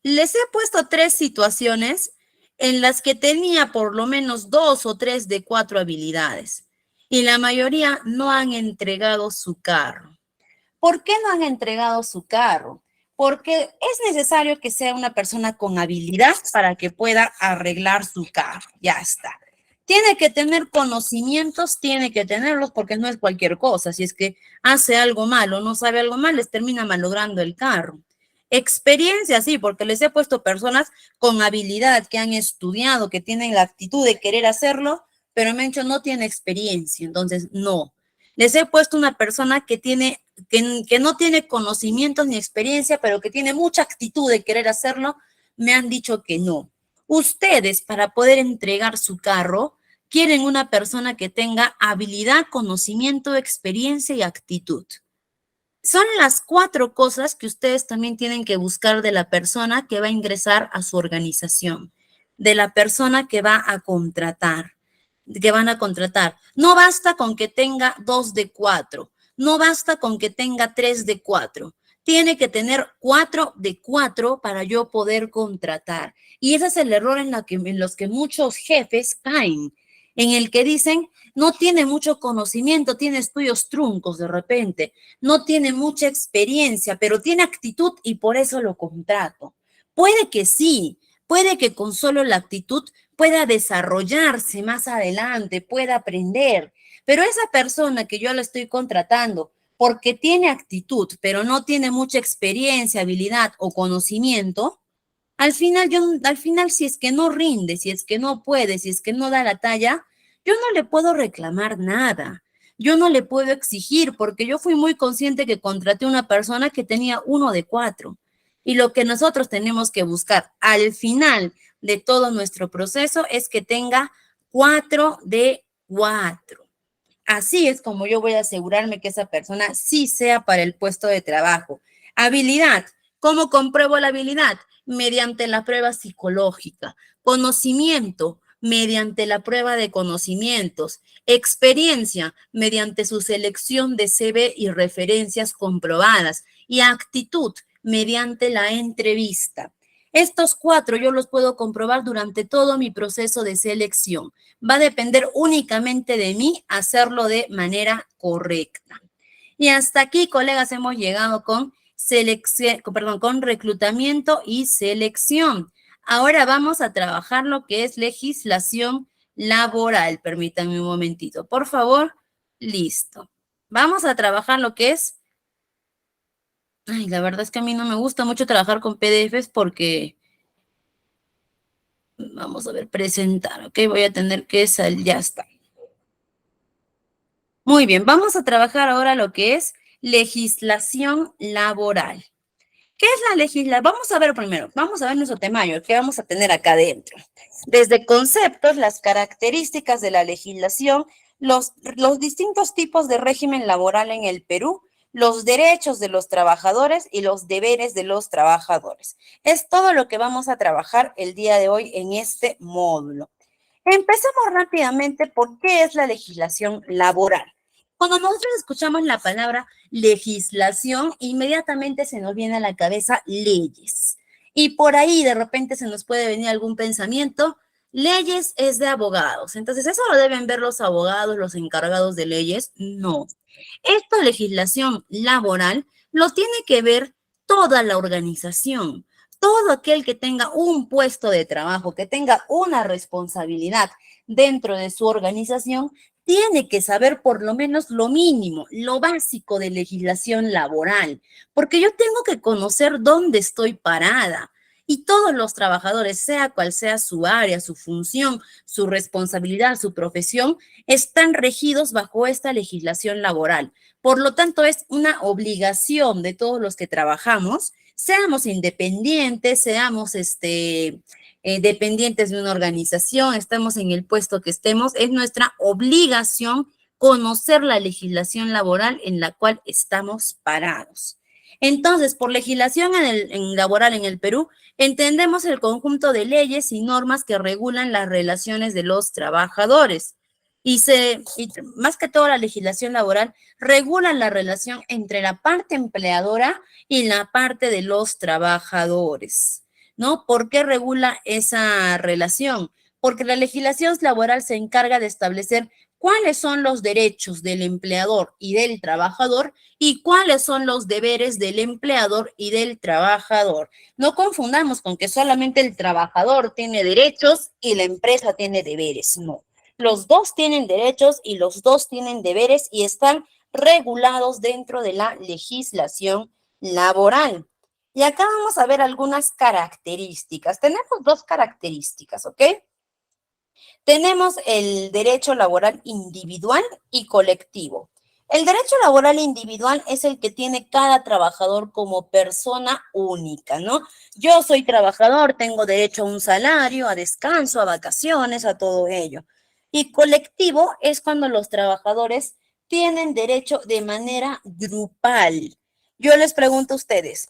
Les he puesto 3 situaciones en las que tenía por lo menos 2 o 3 de 4 habilidades y la mayoría no han entregado su carro. ¿Por qué no han entregado su carro? Porque es necesario que sea una persona con habilidad para que pueda arreglar su carro. Ya está. Tiene que tener conocimientos, tiene que tenerlos porque no es cualquier cosa. Si es que hace algo malo, no sabe algo mal, les termina malogrando el carro. Experiencia, sí, porque les he puesto personas con habilidad, que han estudiado, que tienen la actitud de querer hacerlo, pero me han dicho no tiene experiencia, entonces no. Les he puesto una persona que no tiene conocimientos ni experiencia, pero que tiene mucha actitud de querer hacerlo, me han dicho que no. Ustedes, para poder entregar su carro, quieren una persona que tenga habilidad, conocimiento, experiencia y actitud. Son las 4 cosas que ustedes también tienen que buscar de la persona que va a ingresar a su organización, de la persona que va a contratar, que van a contratar. No basta con que tenga 2 de 4, no basta con que tenga 3 de 4. Tiene que tener 4 de 4 para yo poder contratar. Y ese es el error en los que muchos jefes caen, en el que dicen, no tiene mucho conocimiento, tiene estudios truncos de repente, no tiene mucha experiencia, pero tiene actitud y por eso lo contrato. Puede que sí, puede que con solo la actitud pueda desarrollarse más adelante, pueda aprender, pero esa persona que yo la estoy contratando porque tiene actitud, pero no tiene mucha experiencia, habilidad o conocimiento, al final, si es que no rinde, si es que no puede, si es que no da la talla, yo no le puedo reclamar nada. Yo no le puedo exigir porque yo fui muy consciente que contraté a una persona que tenía 1 de 4. Y lo que nosotros tenemos que buscar al final de todo nuestro proceso es que tenga 4 de 4. Así es como yo voy a asegurarme que esa persona sí sea para el puesto de trabajo. Habilidad. ¿Cómo compruebo la habilidad? Mediante la prueba psicológica. Conocimiento, mediante la prueba de conocimientos. Experiencia, mediante su selección de CV y referencias comprobadas. Y actitud, mediante la entrevista. Estos 4 yo los puedo comprobar durante todo mi proceso de selección. Va a depender únicamente de mí hacerlo de manera correcta. Y hasta aquí, colegas, hemos llegado con con reclutamiento y selección. Ahora vamos a trabajar lo que es legislación laboral. Permítanme un momentito, por favor. Listo. Vamos a trabajar lo que es... Ay, la verdad es que a mí no me gusta mucho trabajar con PDFs porque... Vamos a ver, presentar, ¿ok? Voy a tener que salir, ya está. Muy bien, vamos a trabajar ahora lo que es legislación laboral. ¿Qué es la legislación? Vamos a ver primero, vamos a ver nuestro temario, que vamos a tener acá adentro. Desde conceptos, las características de la legislación, los distintos tipos de régimen laboral en el Perú, los derechos de los trabajadores y los deberes de los trabajadores. Es todo lo que vamos a trabajar el día de hoy en este módulo. Empecemos rápidamente por qué es la legislación laboral. Cuando nosotros escuchamos la palabra legislación, inmediatamente se nos viene a la cabeza leyes. Y por ahí de repente se nos puede venir algún pensamiento, leyes es de abogados. Entonces, ¿eso lo deben ver los abogados, los encargados de leyes? No. Esta legislación laboral lo tiene que ver toda la organización. Todo aquel que tenga un puesto de trabajo, que tenga una responsabilidad dentro de su organización, tiene que saber por lo menos lo mínimo, lo básico de legislación laboral, porque yo tengo que conocer dónde estoy parada. Y todos los trabajadores, sea cual sea su área, su función, su responsabilidad, su profesión, están regidos bajo esta legislación laboral. Por lo tanto, es una obligación de todos los que trabajamos, seamos independientes, seamos dependientes de una organización, estamos en el puesto que estemos, es nuestra obligación conocer la legislación laboral en la cual estamos parados. Entonces, por legislación laboral en el Perú, entendemos el conjunto de leyes y normas que regulan las relaciones de los trabajadores. Y más que todo la legislación laboral regula la relación entre la parte empleadora y la parte de los trabajadores, ¿no? ¿Por qué regula esa relación? Porque la legislación laboral se encarga de establecer cuáles son los derechos del empleador y del trabajador y cuáles son los deberes del empleador y del trabajador. No confundamos con que solamente el trabajador tiene derechos y la empresa tiene deberes, no. Los dos tienen derechos y los dos tienen deberes y están regulados dentro de la legislación laboral. Y acá vamos a ver algunas características. Tenemos dos características, ¿ok? Tenemos el derecho laboral individual y colectivo. El derecho laboral individual es el que tiene cada trabajador como persona única, ¿no? Yo soy trabajador, tengo derecho a un salario, a descanso, a vacaciones, a todo ello. Y colectivo es cuando los trabajadores tienen derecho de manera grupal. Yo les pregunto a ustedes,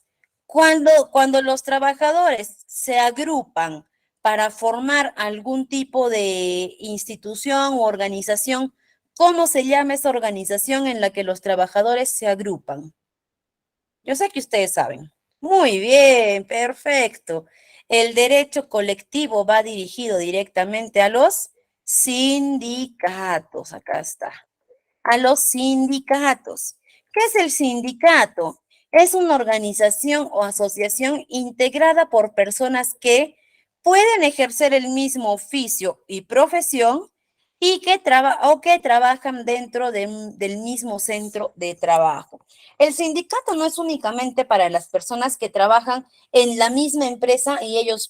cuando los trabajadores se agrupan para formar algún tipo de institución u organización, ¿cómo se llama esa organización en la que los trabajadores se agrupan? Yo sé que ustedes saben. Muy bien, perfecto. El derecho colectivo va dirigido directamente a los sindicatos. Acá está. A los sindicatos. ¿Qué es el sindicato? Es una organización o asociación integrada por personas que pueden ejercer el mismo oficio y profesión y que trabajan dentro del mismo centro de trabajo. El sindicato no es únicamente para las personas que trabajan en la misma empresa y ellos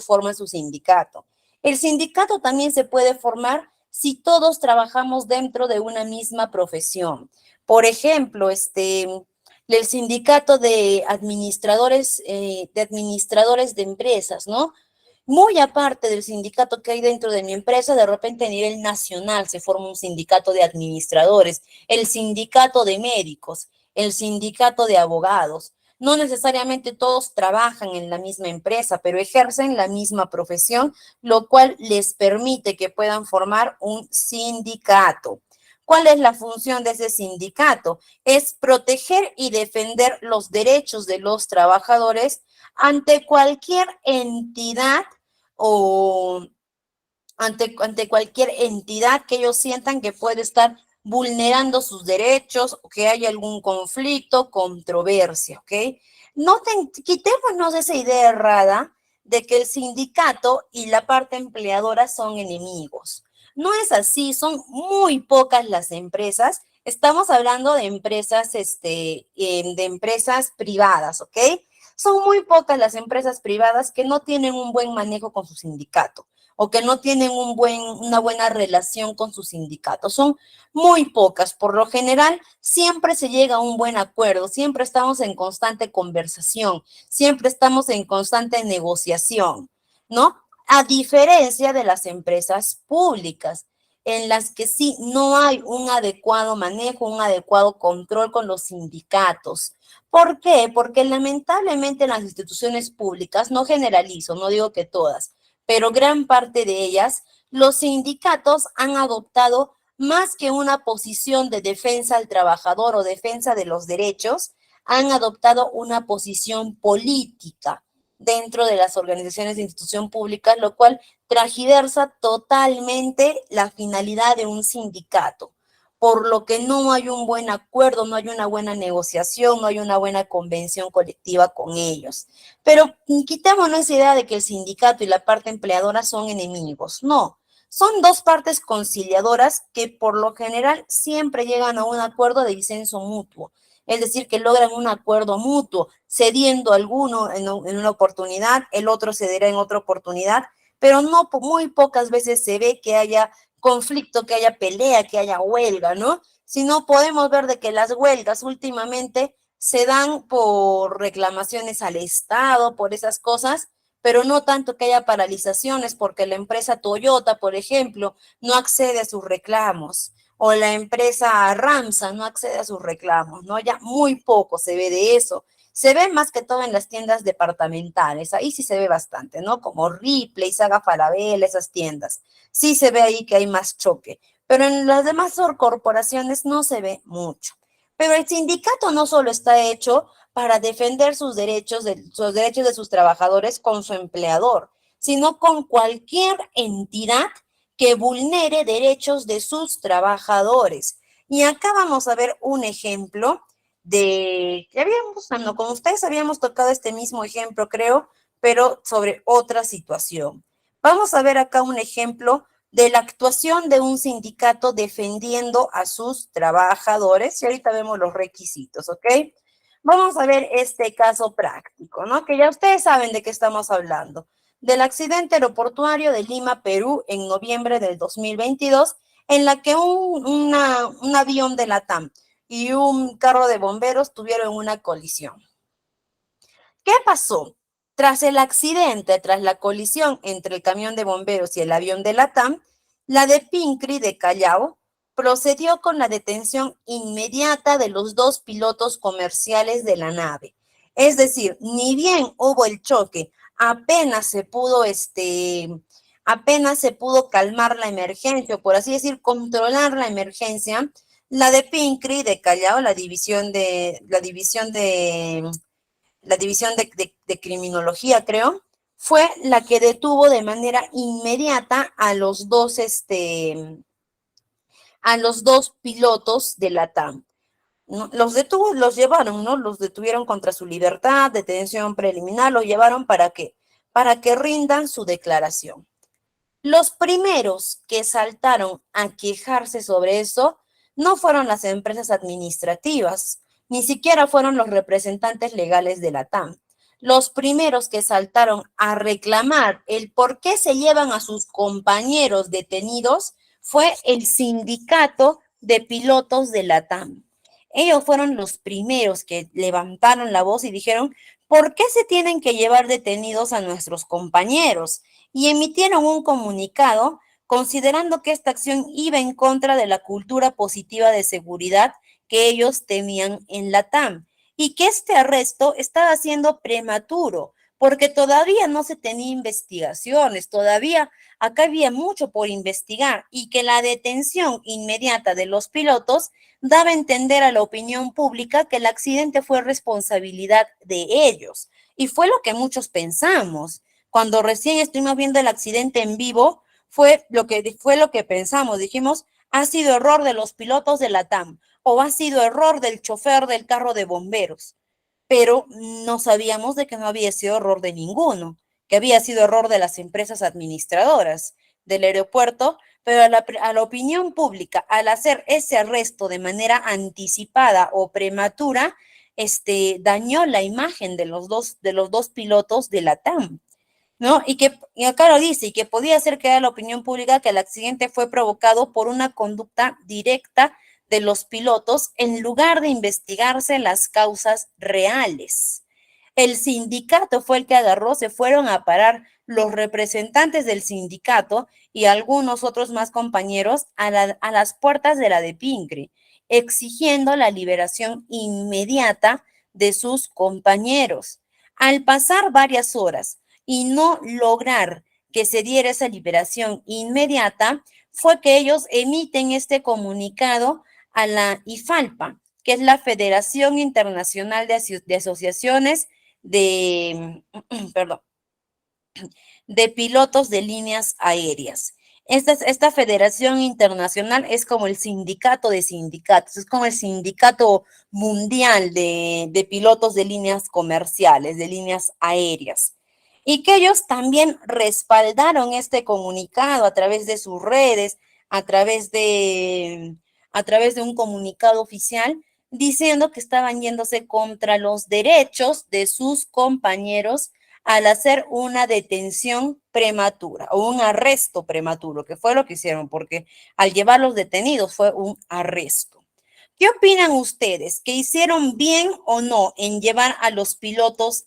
forman su sindicato. El sindicato también se puede formar si todos trabajamos dentro de una misma profesión. Por ejemplo, el sindicato de administradores de empresas, ¿no? Muy aparte del sindicato que hay dentro de mi empresa, de repente a nivel nacional se forma un sindicato de administradores, el sindicato de médicos, el sindicato de abogados. No necesariamente todos trabajan en la misma empresa, pero ejercen la misma profesión, lo cual les permite que puedan formar un sindicato. ¿Cuál es la función de ese sindicato? Es proteger y defender los derechos de los trabajadores ante cualquier entidad o ante cualquier entidad que ellos sientan que puede estar vulnerando sus derechos o que haya algún conflicto, controversia, ¿ok? Quitémonos esa idea errada de que el sindicato y la parte empleadora son enemigos. No es así, son muy pocas las empresas. Estamos hablando de empresas privadas, ¿ok? Son muy pocas las empresas privadas que no tienen un buen manejo con su sindicato o que no tienen una buena relación con su sindicato. Son muy pocas. Por lo general, siempre se llega a un buen acuerdo, siempre estamos en constante conversación, siempre estamos en constante negociación, ¿no? A diferencia de las empresas públicas, en las que sí no hay un adecuado manejo, un adecuado control con los sindicatos. ¿Por qué? Porque lamentablemente en las instituciones públicas, no generalizo, no digo que todas, pero gran parte de ellas, los sindicatos han adoptado más que una posición de defensa al trabajador o defensa de los derechos, han adoptado una posición política dentro de las organizaciones de institución pública, lo cual transgiversa totalmente la finalidad de un sindicato, por lo que no hay un buen acuerdo, no hay una buena negociación, no hay una buena convención colectiva con ellos. Pero quitémonos esa idea de que el sindicato y la parte empleadora son enemigos. No, son dos partes conciliadoras que por lo general siempre llegan a un acuerdo de disenso mutuo. Es decir, que logran un acuerdo mutuo, cediendo alguno en una oportunidad, el otro cederá en otra oportunidad, pero no muy pocas veces se ve que haya conflicto, que haya pelea, que haya huelga, ¿no? Si no podemos ver de que las huelgas últimamente se dan por reclamaciones al Estado, por esas cosas, pero no tanto que haya paralizaciones porque la empresa Toyota, por ejemplo, no accede a sus reclamos o la empresa Ramsa no accede a sus reclamos, ¿no? Ya muy poco se ve de eso. Se ve más que todo en las tiendas departamentales, ahí sí se ve bastante, ¿no? Como Ripley, Saga Falabella, esas tiendas. Sí se ve ahí que hay más choque, pero en las demás corporaciones no se ve mucho. Pero el sindicato no solo está hecho para defender sus derechos de sus trabajadores con su empleador, sino con cualquier entidad que vulnere derechos de sus trabajadores. Y acá vamos a ver un ejemplo de que no, con ustedes habíamos tocado este mismo ejemplo, creo, pero sobre otra situación. Vamos a ver acá un ejemplo de la actuación de un sindicato defendiendo a sus trabajadores y ahorita vemos los requisitos, ¿ok? Vamos a ver este caso práctico, ¿no? Que ya ustedes saben de qué estamos hablando. Del accidente aeroportuario de Lima, Perú, en noviembre del 2022, en la que un avión de LATAM y un carro de bomberos tuvieron una colisión. ¿Qué pasó? Tras el accidente, tras la colisión entre el camión de bomberos y el avión de LATAM, la de Pincri de Callao procedió con la detención inmediata de los dos pilotos comerciales de la nave. Es decir, ni bien hubo el choque, apenas se pudo calmar la emergencia, o por así decir, controlar la emergencia. La de Pincri de Callao, la división de criminología, creo, fue la que detuvo de manera inmediata a los dos pilotos de la TAM. ¿No? Los llevaron, ¿no? Los detuvieron contra su libertad, detención preliminar, los llevaron ¿para qué? Para que rindan su declaración. Los primeros que saltaron a quejarse sobre eso no fueron las empresas administrativas, ni siquiera fueron los representantes legales de la TAM. Los primeros que saltaron a reclamar el por qué se llevan a sus compañeros detenidos fue el sindicato de pilotos de la TAM. Ellos fueron los primeros que levantaron la voz y dijeron, ¿por qué se tienen que llevar detenidos a nuestros compañeros? Y emitieron un comunicado considerando que esta acción iba en contra de la cultura positiva de seguridad que ellos tenían en la TAM y que este arresto estaba siendo prematuro porque todavía no se tenía investigaciones, todavía acá había mucho por investigar y que la detención inmediata de los pilotos daba a entender a la opinión pública que el accidente fue responsabilidad de ellos. Y fue lo que muchos pensamos. Cuando recién estuvimos viendo el accidente en vivo, fue lo que pensamos. Dijimos, ha sido error de los pilotos de la TAM o ha sido error del chofer del carro de bomberos. Pero no sabíamos de que no había sido error de ninguno, que había sido error de las empresas administradoras del aeropuerto, pero a la opinión pública, al hacer ese arresto de manera anticipada o prematura, dañó la imagen de los dos pilotos de la TAM. ¿No? Y acá lo dice, y que podía hacer creer a la opinión pública que el accidente fue provocado por una conducta directa de los pilotos en lugar de investigarse las causas reales. El sindicato fue el que agarró, se fueron a parar los representantes del sindicato y algunos otros más compañeros a las puertas de la de Pincri, exigiendo la liberación inmediata de sus compañeros. Al pasar varias horas y no lograr que se diera esa liberación inmediata, fue que ellos emiten este comunicado a la IFALPA, que es la Federación Internacional de Asociaciones perdón, de Pilotos de Líneas Aéreas. Esta federación internacional es como el sindicato de sindicatos, es como el sindicato mundial de pilotos de líneas comerciales, de líneas aéreas. Y que ellos también respaldaron este comunicado a través de sus redes, a través de un comunicado oficial, diciendo que estaban yéndose contra los derechos de sus compañeros al hacer una detención prematura o un arresto prematuro, que fue lo que hicieron, porque al llevarlos detenidos fue un arresto. ¿Qué opinan ustedes? ¿Que hicieron bien o no en llevar a los pilotos,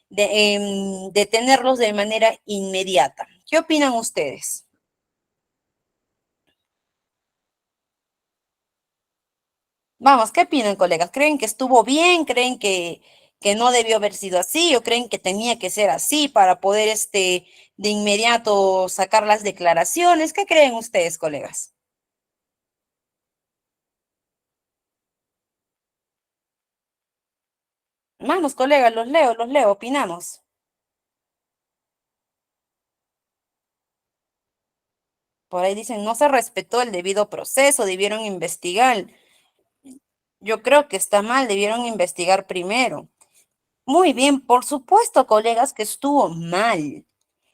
detenerlos de manera inmediata? ¿Qué opinan ustedes? Vamos, ¿qué opinan, colegas? ¿Creen que estuvo bien? ¿Creen que no debió haber sido así? ¿O creen que tenía que ser así para poder de inmediato sacar las declaraciones? ¿Qué creen ustedes, colegas? Vamos, colegas, los leo, opinamos. Por ahí dicen, no se respetó el debido proceso, debieron investigar. Yo creo que está mal, debieron investigar primero. Muy bien, por supuesto, colegas, que estuvo mal.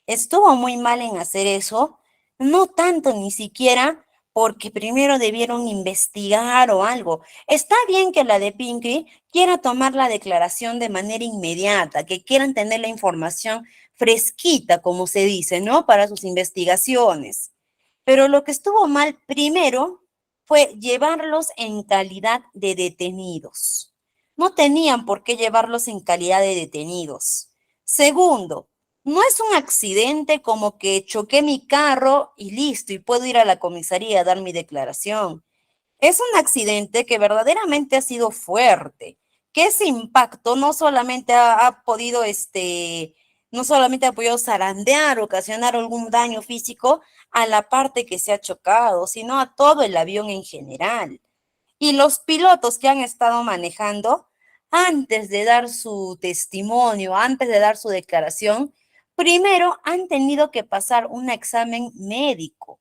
Estuvo muy mal en hacer eso, no tanto ni siquiera porque primero debieron investigar o algo. Está bien que la de Pinky quiera tomar la declaración de manera inmediata, que quieran tener la información fresquita, como se dice, ¿no? Para sus investigaciones. Pero lo que estuvo mal primero fue llevarlos en calidad de detenidos. No tenían por qué llevarlos en calidad de detenidos. Segundo, no es un accidente como que choqué mi carro y listo, y puedo ir a la comisaría a dar mi declaración. Es un accidente que verdaderamente ha sido fuerte, que ese impacto no solamente ha podido, no solamente ha podido zarandear, ocasionar algún daño físico a la parte que se ha chocado, sino a todo el avión en general. Y los pilotos que han estado manejando, antes de dar su testimonio, antes de dar su declaración, primero han tenido que pasar un examen médico.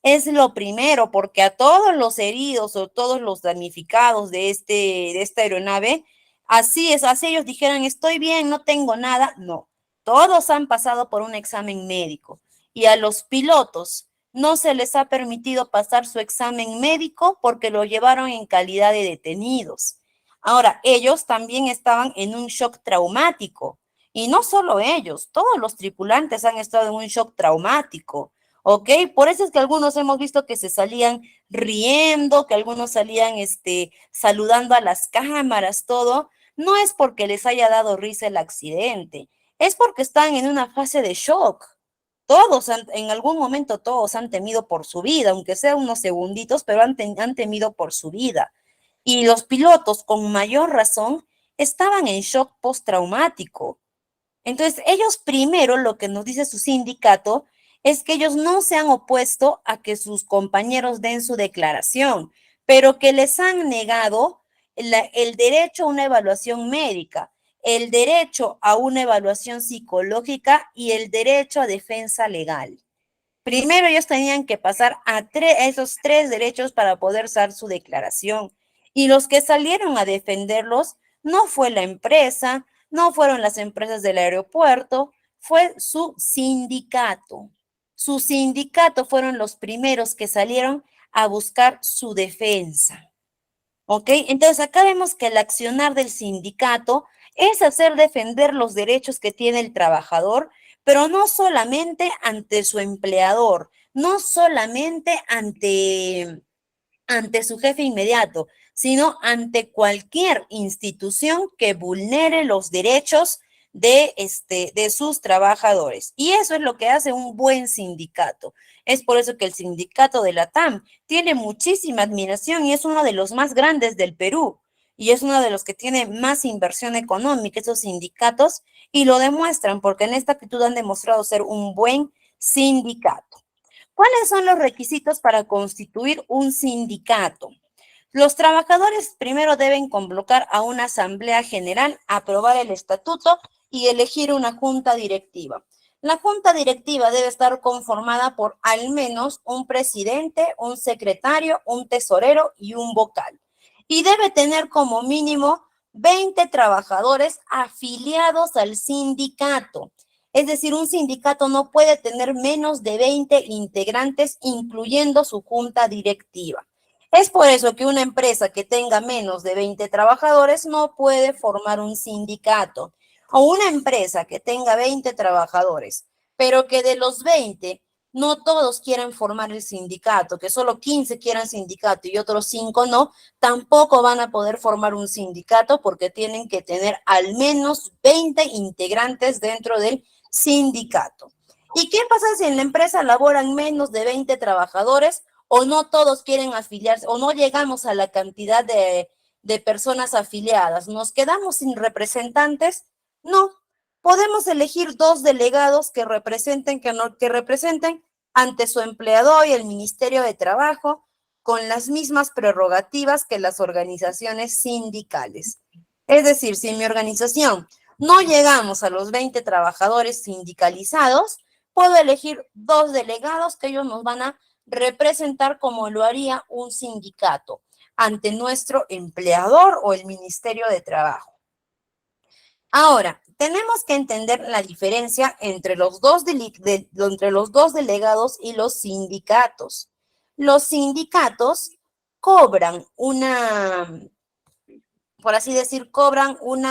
Es lo primero, porque a todos los heridos o todos los damnificados de esta aeronave, así es, así ellos dijeran, estoy bien, no tengo nada. No, todos han pasado por un examen médico y a los pilotos no se les ha permitido pasar su examen médico porque lo llevaron en calidad de detenidos. Ahora, ellos también estaban en un shock traumático. Y no solo ellos, todos los tripulantes han estado en un shock traumático. ¿Ok? Por eso es que algunos hemos visto que se salían riendo, que algunos salían saludando a las cámaras, todo. No es porque les haya dado risa el accidente, es porque están en una fase de shock. En algún momento todos han temido por su vida, aunque sea unos segunditos, pero han temido por su vida. Y los pilotos, con mayor razón, estaban en shock postraumático. Entonces, ellos primero, lo que nos dice su sindicato, es que ellos no se han opuesto a que sus compañeros den su declaración, pero que les han negado el derecho a una evaluación médica, el derecho a una evaluación psicológica y el derecho a defensa legal. Primero ellos tenían que pasar a esos tres derechos para poder dar su declaración. Y los que salieron a defenderlos no fue la empresa, no fueron las empresas del aeropuerto, fue su sindicato. Su sindicato fueron los primeros que salieron a buscar su defensa. ¿Ok? Entonces acá vemos que el accionar del sindicato es hacer defender los derechos que tiene el trabajador, pero no solamente ante su empleador, no solamente ante su jefe inmediato, sino ante cualquier institución que vulnere los derechos de sus trabajadores. Y eso es lo que hace un buen sindicato. Es por eso que el sindicato de la TAM tiene muchísima admiración y es uno de los más grandes del Perú. Y es uno de los que tiene más inversión económica, esos sindicatos, y lo demuestran porque en esta actitud han demostrado ser un buen sindicato. ¿Cuáles son los requisitos para constituir un sindicato? Los trabajadores primero deben convocar a una asamblea general, aprobar el estatuto y elegir una junta directiva. La junta directiva debe estar conformada por al menos un presidente, un secretario, un tesorero y un vocal. Y debe tener como mínimo 20 trabajadores afiliados al sindicato. Es decir, un sindicato no puede tener menos de 20 integrantes, incluyendo su junta directiva. Es por eso que una empresa que tenga menos de 20 trabajadores no puede formar un sindicato. O una empresa que tenga 20 trabajadores, pero que de los 20 no todos quieran formar el sindicato, que solo 15 quieran sindicato y otros 5 no, tampoco van a poder formar un sindicato porque tienen que tener al menos 20 integrantes dentro del sindicato. ¿Y qué pasa si en la empresa laboran menos de 20 trabajadores o no todos quieren afiliarse o no llegamos a la cantidad de personas afiliadas? ¿Nos quedamos sin representantes? No. Podemos elegir 2 delegados que representen ante su empleador y el Ministerio de Trabajo con las mismas prerrogativas que las organizaciones sindicales. Es decir, si en mi organización no llegamos a los 20 trabajadores sindicalizados, puedo elegir 2 delegados que ellos nos van a representar como lo haría un sindicato ante nuestro empleador o el Ministerio de Trabajo. Ahora, tenemos que entender la diferencia entre los dos delegados y los sindicatos. los sindicatos cobran por así decir, cobran un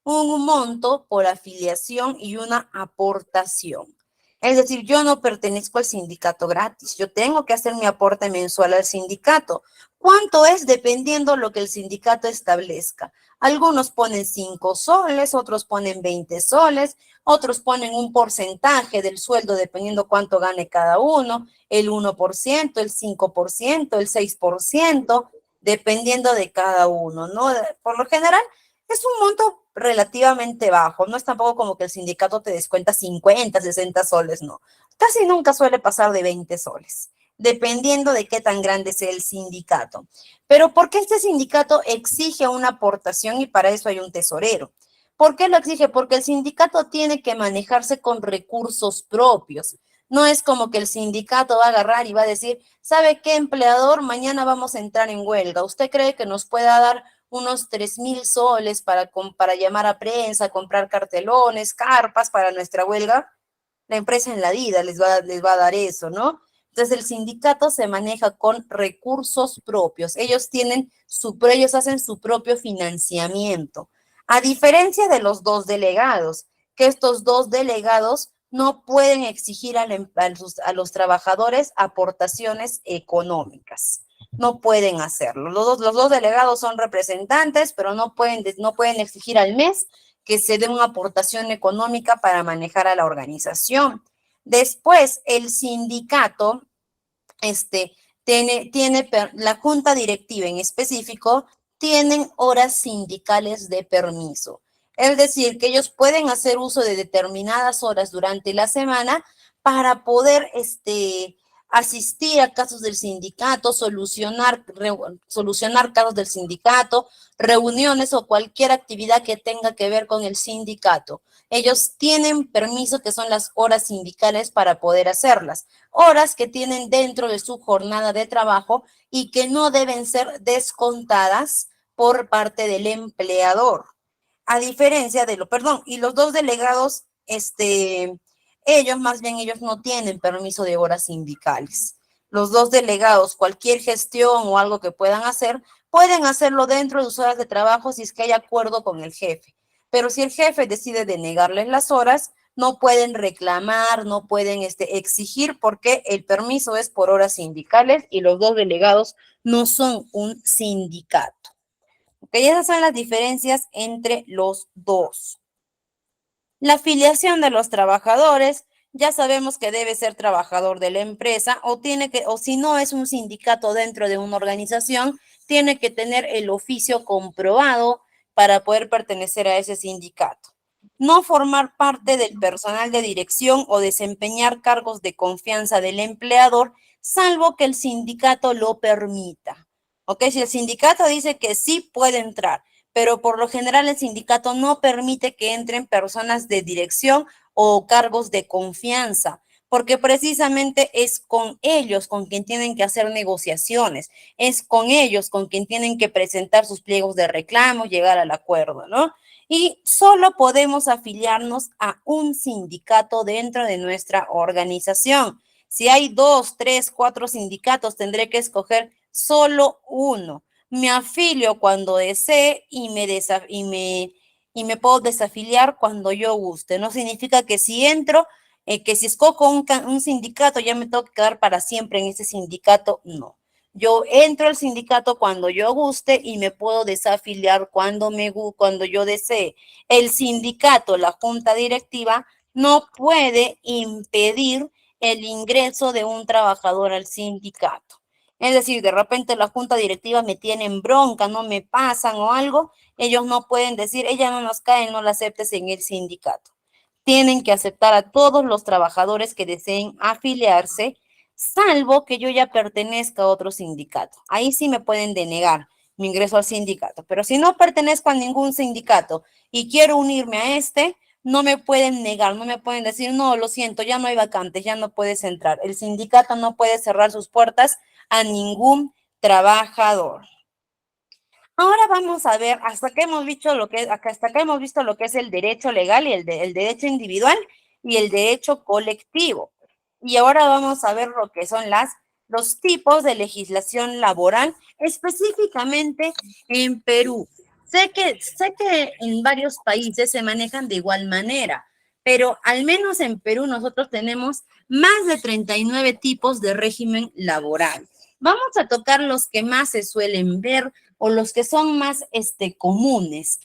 monto por afiliación y una aportación. Es decir, yo no pertenezco al sindicato gratis, yo tengo que hacer mi aporte mensual al sindicato. ¿Cuánto es? Dependiendo lo que el sindicato establezca. Algunos ponen 5 soles, otros ponen 20 soles, otros ponen un porcentaje del sueldo dependiendo cuánto gane cada uno, el 1%, el 5%, el 6%, dependiendo de cada uno, ¿no? Por lo general, es un monto relativamente bajo, no es tampoco como que el sindicato te descuenta 50, 60 soles, no. Casi nunca suele pasar de 20 soles, dependiendo de qué tan grande sea el sindicato. Pero ¿por qué este sindicato exige una aportación y para eso hay un tesorero? ¿Por qué lo exige? Porque el sindicato tiene que manejarse con recursos propios. No es como que el sindicato va a agarrar y va a decir, ¿sabe qué, empleador? Mañana vamos a entrar en huelga. ¿Usted cree que nos pueda dar unos 3,000 soles para llamar a prensa, comprar cartelones, carpas para nuestra huelga? La empresa en la vida les va a dar eso, ¿no? Entonces el sindicato se maneja con recursos propios. Ellos hacen su propio financiamiento. A diferencia de los dos delegados, que estos dos delegados no pueden exigir a los trabajadores aportaciones económicas. No pueden hacerlo. Los dos delegados son representantes, pero no pueden exigir al mes que se dé una aportación económica para manejar a la organización. Después, el sindicato, la junta directiva en específico, tienen horas sindicales de permiso. Es decir, que ellos pueden hacer uso de determinadas horas durante la semana para poder asistir a casos del sindicato, solucionar casos del sindicato, reuniones o cualquier actividad que tenga que ver con el sindicato. Ellos tienen permiso, que son las horas sindicales, para poder hacerlas. Horas que tienen dentro de su jornada de trabajo y que no deben ser descontadas por parte del empleador. A diferencia de y los dos delegados, ellos no tienen permiso de horas sindicales. Los dos delegados, cualquier gestión o algo que puedan hacer, pueden hacerlo dentro de sus horas de trabajo si es que hay acuerdo con el jefe. Pero si el jefe decide denegarles las horas, no pueden reclamar, no pueden exigir, porque el permiso es por horas sindicales y los dos delegados no son un sindicato. Ok, esas son las diferencias entre los dos. La afiliación de los trabajadores, ya sabemos que debe ser trabajador de la empresa o si no es un sindicato dentro de una organización, tiene que tener el oficio comprobado para poder pertenecer a ese sindicato. No formar parte del personal de dirección o desempeñar cargos de confianza del empleador, salvo que el sindicato lo permita. ¿Ok? Si el sindicato dice que sí, puede entrar, pero por lo general el sindicato no permite que entren personas de dirección o cargos de confianza, porque precisamente es con ellos con quien tienen que hacer negociaciones, es con ellos con quien tienen que presentar sus pliegos de reclamo, llegar al acuerdo, ¿no? Y solo podemos afiliarnos a un sindicato dentro de nuestra organización. Si hay 2, 3, 4 sindicatos, tendré que escoger solo uno. Me afilio cuando desee y me puedo desafiliar cuando yo guste. No significa que si entro, que si escojo un sindicato, ya me tengo que quedar para siempre en ese sindicato. No. Yo entro al sindicato cuando yo guste y me puedo desafiliar cuando yo desee. El sindicato, la junta directiva, no puede impedir el ingreso de un trabajador al sindicato. Es decir, de repente la junta directiva me tiene en bronca, no me pasan o algo, ellos no pueden decir, ella no nos cae, no la aceptes en el sindicato. Tienen que aceptar a todos los trabajadores que deseen afiliarse, salvo que yo ya pertenezca a otro sindicato. Ahí sí me pueden denegar mi ingreso al sindicato, pero si no pertenezco a ningún sindicato y quiero unirme a no me pueden negar, no me pueden decir, no, lo siento, ya no hay vacantes, ya no puedes entrar. El sindicato no puede cerrar sus puertas a ningún trabajador. Ahora vamos a ver, hasta acá hemos visto lo que es el derecho legal y el derecho individual y el derecho colectivo. Y ahora vamos a ver lo que son las los tipos de legislación laboral, específicamente en Perú. Sé que en varios países se manejan de igual manera, pero al menos en Perú nosotros tenemos más de 39 tipos de régimen laboral. Vamos a tocar los que más se suelen ver o los que son más comunes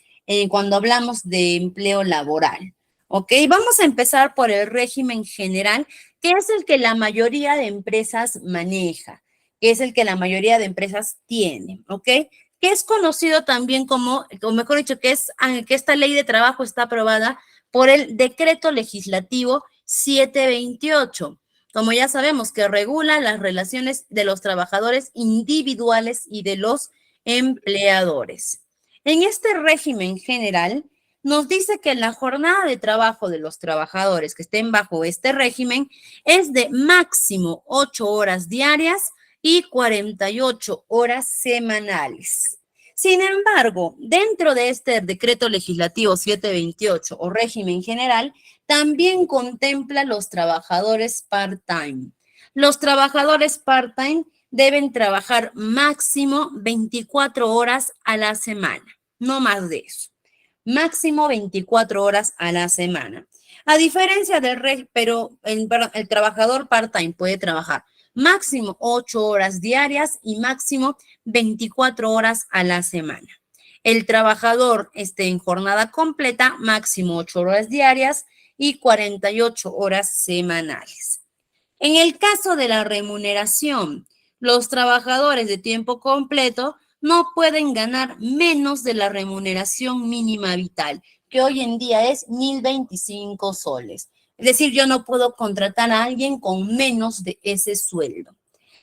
cuando hablamos de empleo laboral. ¿Ok? Vamos a empezar por el régimen general, que es el que la mayoría de empresas maneja, que es el que la mayoría de empresas tiene, ¿ok? Que es conocido también como, o mejor dicho, que esta ley de trabajo está aprobada por el Decreto Legislativo 728, como ya sabemos, que regula las relaciones de los trabajadores individuales y de los empleadores. En este régimen general, nos dice que la jornada de trabajo de los trabajadores que estén bajo este régimen es de máximo 8 horas diarias y 48 horas semanales. Sin embargo, dentro de este decreto legislativo 728 o régimen general, también contempla los trabajadores part-time. Los trabajadores part-time deben trabajar máximo 24 horas a la semana, no más de eso. Máximo 24 horas a la semana. A diferencia del pero el trabajador part-time puede trabajar máximo 8 horas diarias y máximo 24 horas a la semana. El trabajador en jornada completa, máximo 8 horas diarias y 48 horas semanales. En el caso de la remuneración, los trabajadores de tiempo completo no pueden ganar menos de la remuneración mínima vital, que hoy en día es 1.025 soles. Es decir, yo no puedo contratar a alguien con menos de ese sueldo.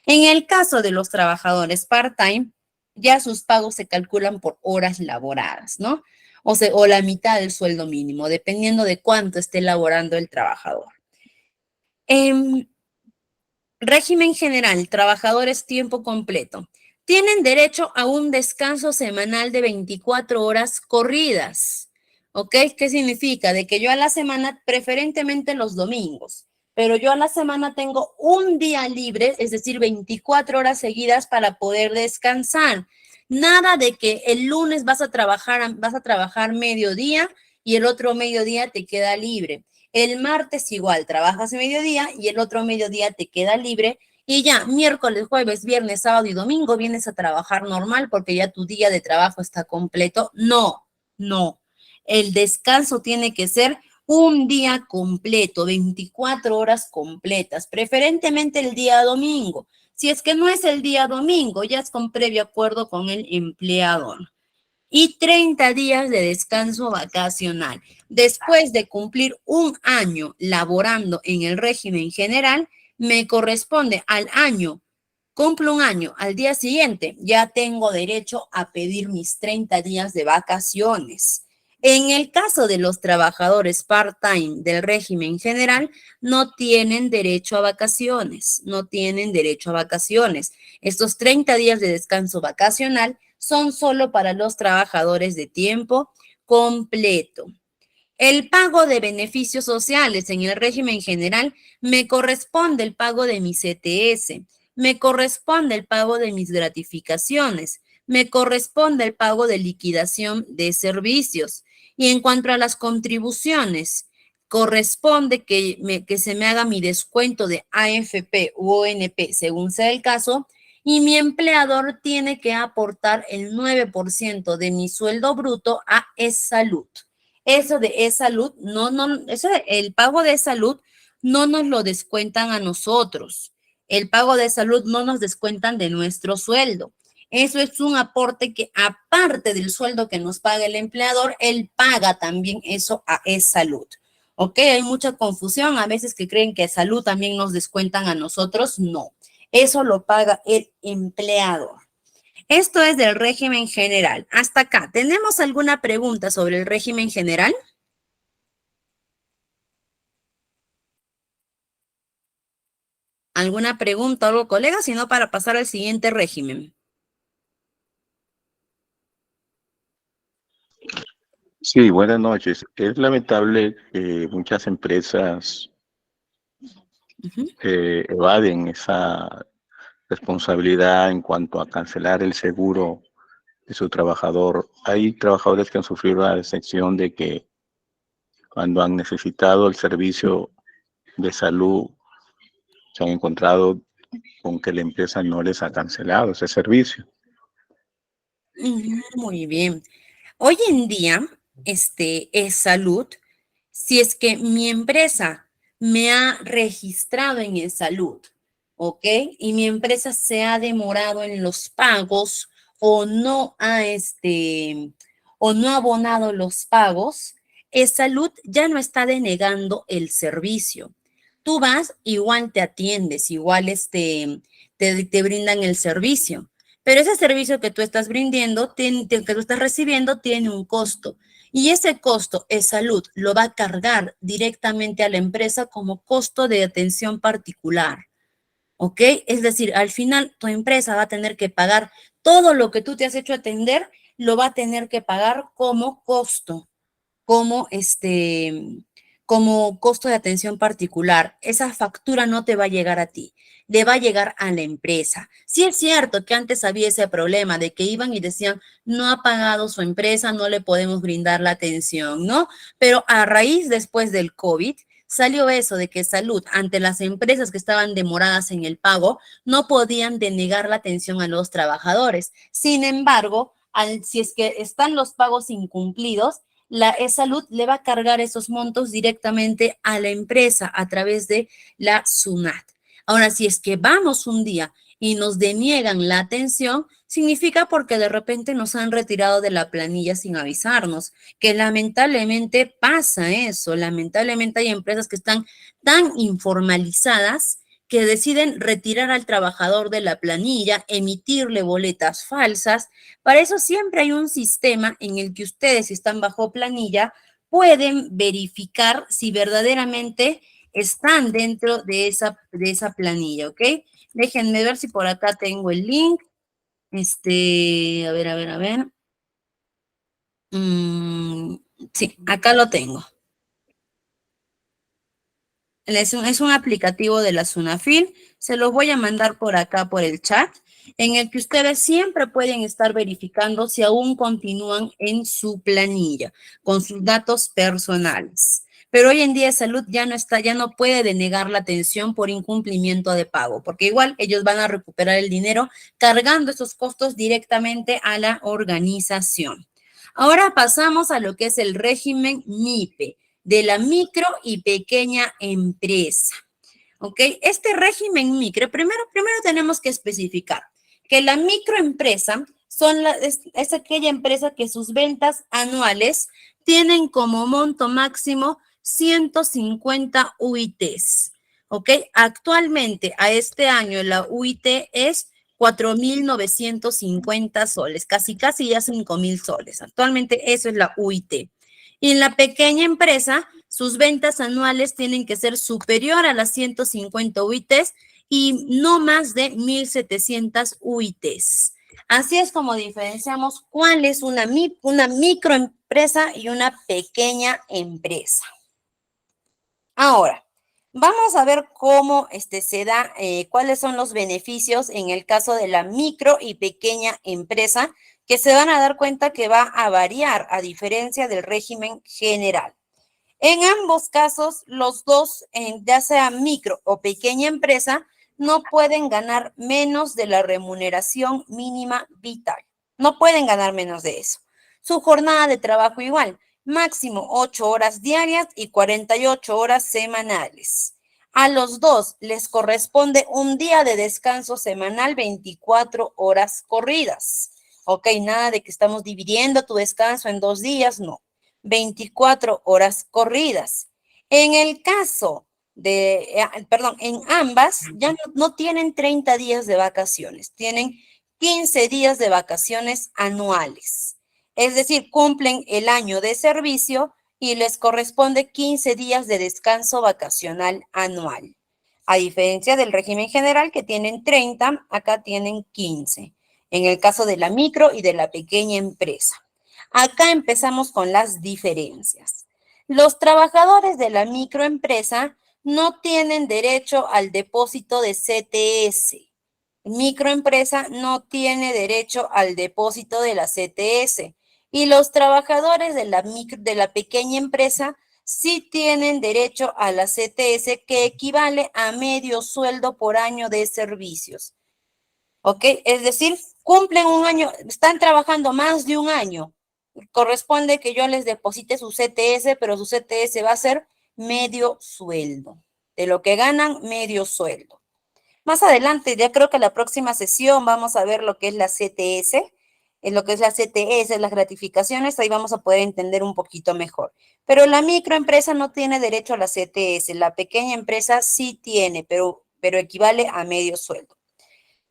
En el caso de los trabajadores part-time, ya sus pagos se calculan por horas laboradas, ¿no? O la mitad del sueldo mínimo, dependiendo de cuánto esté laborando el trabajador. Régimen general, trabajadores tiempo completo. Tienen derecho a un descanso semanal de 24 horas corridas. ¿Ok? ¿Qué significa? De que yo a la semana, preferentemente los domingos, pero yo a la semana tengo un día libre, es decir, 24 horas seguidas para poder descansar. Nada de que el lunes vas a trabajar mediodía y el otro mediodía te queda libre. El martes igual, trabajas mediodía y el otro mediodía te queda libre y ya miércoles, jueves, viernes, sábado y domingo vienes a trabajar normal porque ya tu día de trabajo está completo. No, no. El descanso tiene que ser un día completo, 24 horas completas, preferentemente el día domingo. Si es que no es el día domingo, ya es con previo acuerdo con el empleador. Y 30 días de descanso vacacional. Después de cumplir un año laborando en el régimen general, me corresponde al año, cumplo un año, al día siguiente ya tengo derecho a pedir mis 30 días de vacaciones. En el caso de los trabajadores part-time del régimen general, no tienen derecho a vacaciones, no tienen derecho a vacaciones. Estos 30 días de descanso vacacional son solo para los trabajadores de tiempo completo. El pago de beneficios sociales en el régimen general me corresponde el pago de mi CTS, me corresponde el pago de mis gratificaciones, me corresponde el pago de liquidación de servicios. Y en cuanto a las contribuciones, corresponde que se me haga mi descuento de AFP u ONP, según sea el caso, y mi empleador tiene que aportar el 9% de mi sueldo bruto a E-Salud. Eso de E-Salud, el pago de E-Salud no nos lo descuentan a nosotros. El pago de salud no nos descuentan de nuestro sueldo. Eso es un aporte que aparte del sueldo que nos paga el empleador, él paga también eso a E-Salud. ¿Ok? Hay mucha confusión. A veces que creen que salud también nos descuentan a nosotros. No. Eso lo paga el empleador. Esto es del régimen general. Hasta acá. ¿Tenemos alguna pregunta sobre el régimen general? ¿Alguna pregunta o algo, colega? Si no, para pasar al siguiente régimen. Sí, buenas noches. Es lamentable que muchas empresas evaden responsabilidad en cuanto a cancelar el seguro de su trabajador. Hay trabajadores que han sufrido la decepción de que cuando han necesitado el servicio de salud se han encontrado con que la empresa no les ha cancelado ese servicio. Muy bien. Hoy en día, es salud. Si es que mi empresa me ha registrado en salud, ¿ok? Y mi empresa se ha demorado en los pagos o o no ha abonado los pagos, salud ya no está denegando el servicio. Tú vas, igual te atiendes, igual te brindan el servicio. Pero ese servicio que tú estás brindando, que tú estás recibiendo, tiene un costo. Y ese costo, salud, lo va a cargar directamente a la empresa como costo de atención particular. ¿Ok? Es decir, al final tu empresa va a tener que pagar todo lo que tú te has hecho atender, lo va a tener que pagar como costo, como como costo de atención particular. Esa factura no te va a llegar a ti, le va a llegar a la empresa. Sí es cierto que antes había ese problema de que iban y decían, no ha pagado su empresa, no le podemos brindar la atención, ¿no? Pero a raíz después del COVID, salió eso de que salud, ante las empresas que estaban demoradas en el pago, no podían denegar la atención a los trabajadores. Sin embargo, si es que están los pagos incumplidos, la salud le va a cargar esos montos directamente a la empresa a través de la SUNAT. Ahora, si es que vamos un día y nos deniegan la atención, significa porque de repente nos han retirado de la planilla sin avisarnos, que lamentablemente pasa eso. Lamentablemente hay empresas que están tan informalizadas que deciden retirar al trabajador de la planilla, emitirle boletas falsas. Para eso siempre hay un sistema en el que ustedes, si están bajo planilla, pueden verificar si verdaderamente están dentro de esa planilla, ¿ok? Déjenme ver si por acá tengo el link. A ver. Sí, acá lo tengo. Es un aplicativo de la SUNAFIL, se los voy a mandar por acá por el chat, en el que ustedes siempre pueden estar verificando si aún continúan en su planilla, con sus datos personales. Pero hoy en día salud ya no puede denegar la atención por incumplimiento de pago, porque igual ellos van a recuperar el dinero cargando esos costos directamente a la organización. Ahora pasamos a lo que es el régimen MIPE, de la micro y pequeña empresa. ¿Ok? Este régimen micro, primero tenemos que especificar que la microempresa es aquella empresa que sus ventas anuales tienen como monto máximo 150 UITs. ¿Ok? Actualmente, a este año, la UIT es 4.950 soles, casi ya 5.000 soles. Actualmente eso es la UIT. Y en la pequeña empresa, sus ventas anuales tienen que ser superior a las 150 UITs y no más de 1.700 UITs. Así es como diferenciamos cuál es una microempresa y una pequeña empresa. Ahora, vamos a ver cómo se da, cuáles son los beneficios en el caso de la micro y pequeña empresa, que se van a dar cuenta que va a variar a diferencia del régimen general. En ambos casos, los dos, ya sea micro o pequeña empresa, no pueden ganar menos de la remuneración mínima vital. No pueden ganar menos de eso. Su jornada de trabajo igual, máximo 8 horas diarias y 48 horas semanales. A los dos les corresponde un día de descanso semanal, 24 horas corridas. Ok, nada de que estamos dividiendo tu descanso en 2 días, no. 24 horas corridas. En el caso en ambas ya no tienen 30 días de vacaciones, tienen 15 días de vacaciones anuales. Es decir, cumplen el año de servicio y les corresponde 15 días de descanso vacacional anual. A diferencia del régimen general que tienen 30, acá tienen 15. En el caso de la micro y de la pequeña empresa. Acá empezamos con las diferencias. Los trabajadores de la microempresa no tienen derecho al depósito de CTS. microempresa no tiene derecho al depósito de la CTS y los trabajadores de la pequeña empresa sí tienen derecho a la CTS, que equivale a medio sueldo por año de servicios. ¿Ok? Es decir, cumplen un año, están trabajando más de un año. Corresponde que yo les deposite su CTS, pero su CTS va a ser medio sueldo. De lo que ganan, medio sueldo. Más adelante, ya creo que la próxima sesión vamos a ver lo que es la CTS, lo que es la CTS, las gratificaciones, ahí vamos a poder entender un poquito mejor. Pero la microempresa no tiene derecho a la CTS, la pequeña empresa sí tiene, pero equivale a medio sueldo.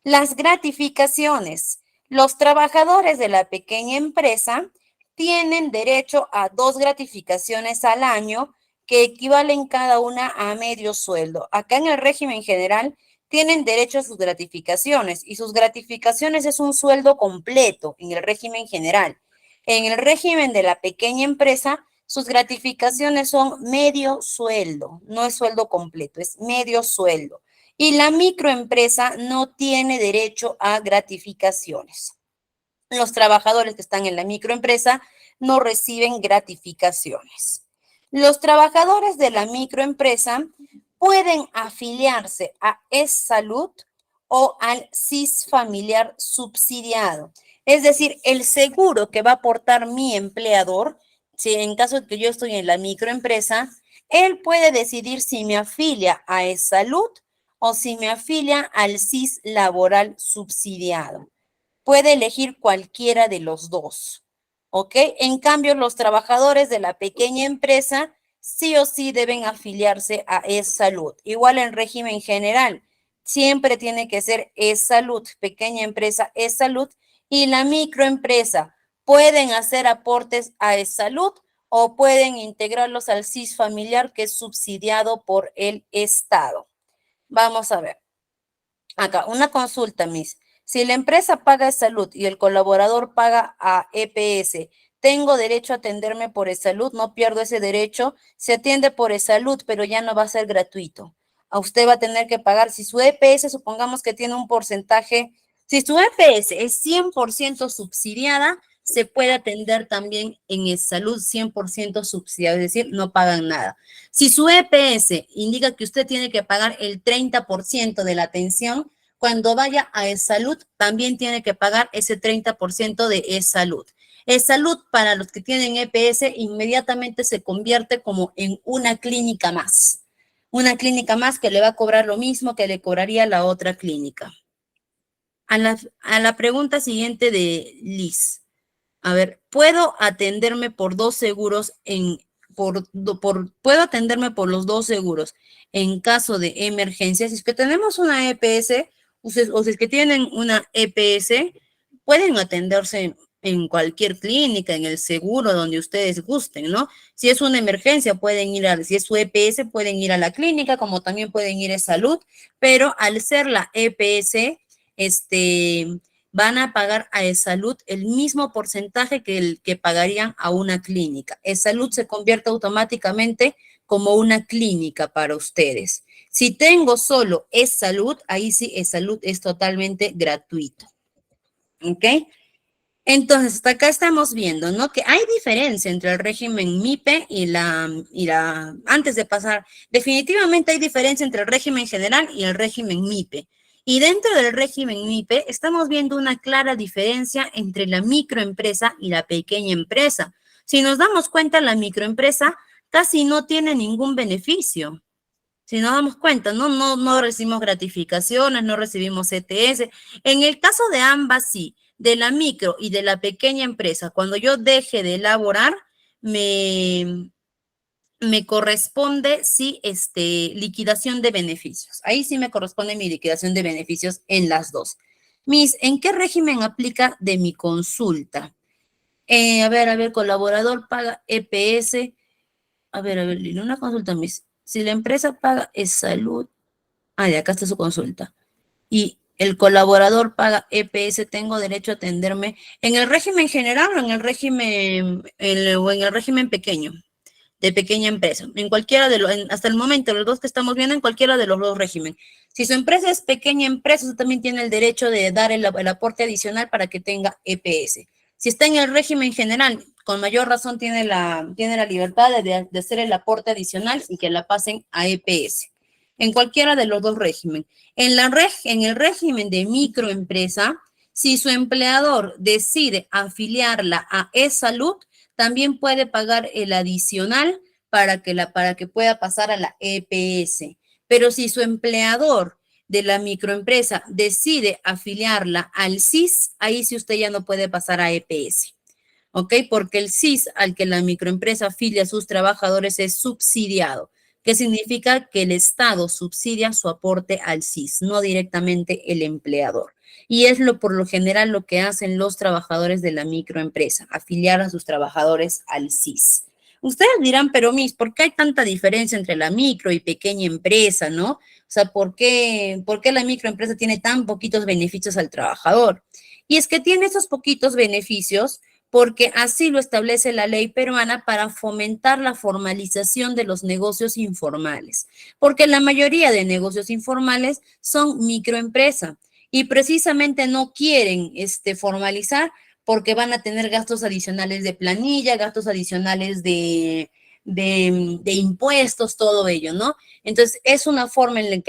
Las gratificaciones. Los trabajadores de la pequeña empresa tienen derecho a 2 gratificaciones al año que equivalen cada una a medio sueldo. Acá en el régimen general tienen derecho a sus gratificaciones y sus gratificaciones es un sueldo completo en el régimen general. En el régimen de la pequeña empresa, sus gratificaciones son medio sueldo, no es sueldo completo, es medio sueldo. Y la microempresa no tiene derecho a gratificaciones. Los trabajadores que están en la microempresa no reciben gratificaciones. Los trabajadores de la microempresa pueden afiliarse a ESSalud o al SIS familiar subsidiado. Es decir, el seguro que va a aportar mi empleador, si en caso de que yo estoy en la microempresa, él puede decidir si me afilia a ESSalud o si me afilia al SIS laboral subsidiado. Puede elegir cualquiera de los dos, ¿ok? En cambio, los trabajadores de la pequeña empresa sí o sí deben afiliarse a ESSalud. Igual en régimen general, siempre tiene que ser ESSalud, pequeña empresa ESSalud, y la microempresa pueden hacer aportes a ESSalud o pueden integrarlos al SIS familiar, que es subsidiado por el Estado. Vamos a ver. Acá, una consulta, Miss. Si la empresa paga ESSalud y el colaborador paga a EPS, ¿tengo derecho a atenderme por ESSalud? No pierdo ese derecho. Se atiende por ESSalud, pero ya no va a ser gratuito. A usted va a tener que pagar. Si su EPS, supongamos que tiene un porcentaje, si su EPS es 100% subsidiada, se puede atender también en ESSalud 100% subsidiado, es decir, no pagan nada. Si su EPS indica que usted tiene que pagar el 30% de la atención, cuando vaya a ESSalud también tiene que pagar ese 30% de ESSalud. ESSalud, para los que tienen EPS, inmediatamente se convierte como en una clínica más. Una clínica más que le va a cobrar lo mismo que le cobraría la otra clínica. A la pregunta siguiente de Liz. A ver, ¿puedo atenderme por dos seguros puedo atenderme por los dos seguros en caso de emergencia? Si es que tenemos una EPS, o si es que tienen una EPS, pueden atenderse en cualquier clínica, en el seguro, donde ustedes gusten, ¿no? Si es una emergencia, si es su EPS, pueden ir a la clínica, como también pueden ir a salud, pero al ser la EPS, van a pagar a ESSalud el mismo porcentaje que el que pagarían a una clínica. ESSalud se convierte automáticamente como una clínica para ustedes. Si tengo solo ESSalud, ahí sí ESSalud es totalmente gratuito. ¿Ok? Entonces, hasta acá estamos viendo, ¿no? Que hay diferencia entre el régimen MIPE antes de pasar, definitivamente hay diferencia entre el régimen general y el régimen MIPE. Y dentro del régimen MIPE estamos viendo una clara diferencia entre la microempresa y la pequeña empresa. Si nos damos cuenta, la microempresa casi no tiene ningún beneficio. Si nos damos cuenta, no recibimos gratificaciones, no recibimos ETS. En el caso de ambas, sí, de la micro y de la pequeña empresa, cuando yo deje de elaborar, me corresponde, sí, liquidación de beneficios. Ahí sí me corresponde mi liquidación de beneficios en las dos. Miss, ¿en qué régimen aplica de mi consulta? A ver, colaborador paga EPS. A ver, una consulta, Miss. Si la empresa paga ESSalud, de acá está su consulta, y el colaborador paga EPS, ¿tengo derecho a atenderme en el régimen general o en el régimen pequeño? de pequeña empresa, en cualquiera de los, hasta el momento, los dos que estamos viendo, en cualquiera de los dos regímenes. Si su empresa es pequeña empresa, usted también tiene el derecho de dar el aporte adicional para que tenga EPS. Si está en el régimen general, con mayor razón tiene la libertad de hacer el aporte adicional y que la pasen a EPS. En cualquiera de los dos regímenes. En el régimen de microempresa, si su empleador decide afiliarla a eSalud, también puede pagar el adicional para que pueda pasar a la EPS. Pero si su empleador de la microempresa decide afiliarla al SIS, ahí sí usted ya no puede pasar a EPS. ¿Ok? Porque el SIS al que la microempresa afilia a sus trabajadores es subsidiado. ¿Qué significa? Que el Estado subsidia su aporte al SIS, no directamente el empleador. Y es por lo general lo que hacen los trabajadores de la microempresa, afiliar a sus trabajadores al SIS. Ustedes dirán, pero Miss, ¿por qué hay tanta diferencia entre la micro y pequeña empresa, no? O sea, ¿por qué la microempresa tiene tan poquitos beneficios al trabajador? Y es que tiene esos poquitos beneficios porque así lo establece la ley peruana para fomentar la formalización de los negocios informales, porque la mayoría de negocios informales son microempresa y precisamente no quieren formalizar porque van a tener gastos adicionales de planilla, gastos adicionales de impuestos, todo ello, ¿no? Entonces, es una forma en la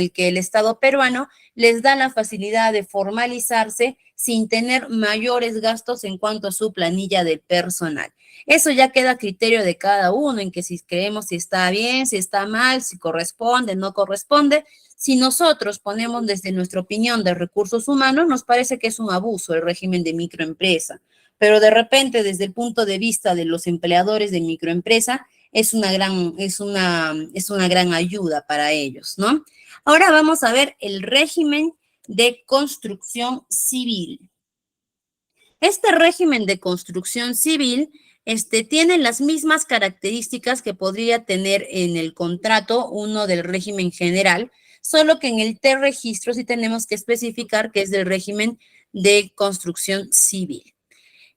que el Estado peruano les da la facilidad de formalizarse sin tener mayores gastos en cuanto a su planilla de personal. Eso ya queda a criterio de cada uno, en que si creemos si está bien, si está mal, si corresponde, no corresponde. Si nosotros ponemos desde nuestra opinión de recursos humanos, nos parece que es un abuso el régimen de microempresa, pero de repente desde el punto de vista de los empleadores de microempresa es una gran ayuda para ellos, ¿no? Ahora vamos a ver el régimen de construcción civil. Este régimen de construcción civil tiene las mismas características que podría tener en el contrato uno del régimen general, solo que en el T-registro sí tenemos que especificar que es del régimen de construcción civil.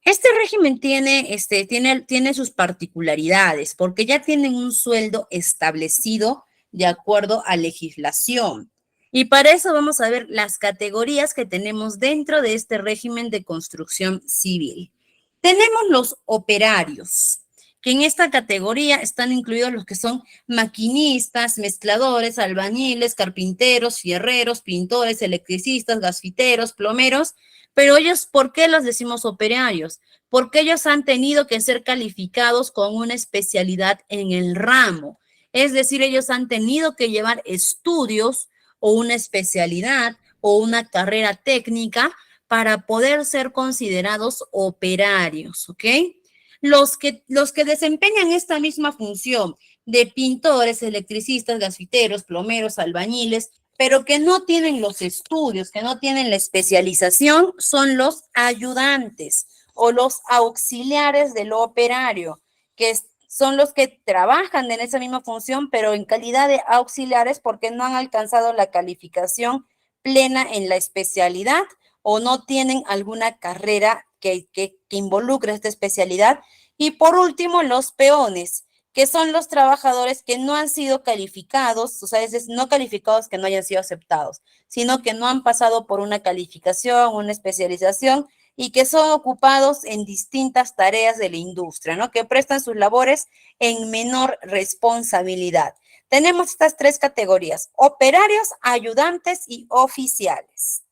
Este régimen tiene sus particularidades porque ya tienen un sueldo establecido de acuerdo a legislación. Y para eso vamos a ver las categorías que tenemos dentro de este régimen de construcción civil. Tenemos los operarios, que en esta categoría están incluidos los que son maquinistas, mezcladores, albañiles, carpinteros, fierreros, pintores, electricistas, gasfiteros, plomeros. Pero ellos, ¿por qué los decimos operarios? Porque ellos han tenido que ser calificados con una especialidad en el ramo. Es decir, ellos han tenido que llevar estudios o una especialidad o una carrera técnica para poder ser considerados operarios, ¿ok? Los que desempeñan esta misma función de pintores, electricistas, gasfiteros, plomeros, albañiles, pero que no tienen los estudios, que no tienen la especialización, son los ayudantes o los auxiliares del operario, que son los que trabajan en esa misma función, pero en calidad de auxiliares porque no han alcanzado la calificación plena en la especialidad o no tienen alguna carrera que involucre esta especialidad. Y por último, los peones, que son los trabajadores que no han sido calificados, o sea, es decir, no calificados que no hayan sido aceptados, sino que no han pasado por una calificación, una especialización y que son ocupados en distintas tareas de la industria, ¿no? Que prestan sus labores en menor responsabilidad. Tenemos estas tres categorías: operarios, ayudantes y oficiales.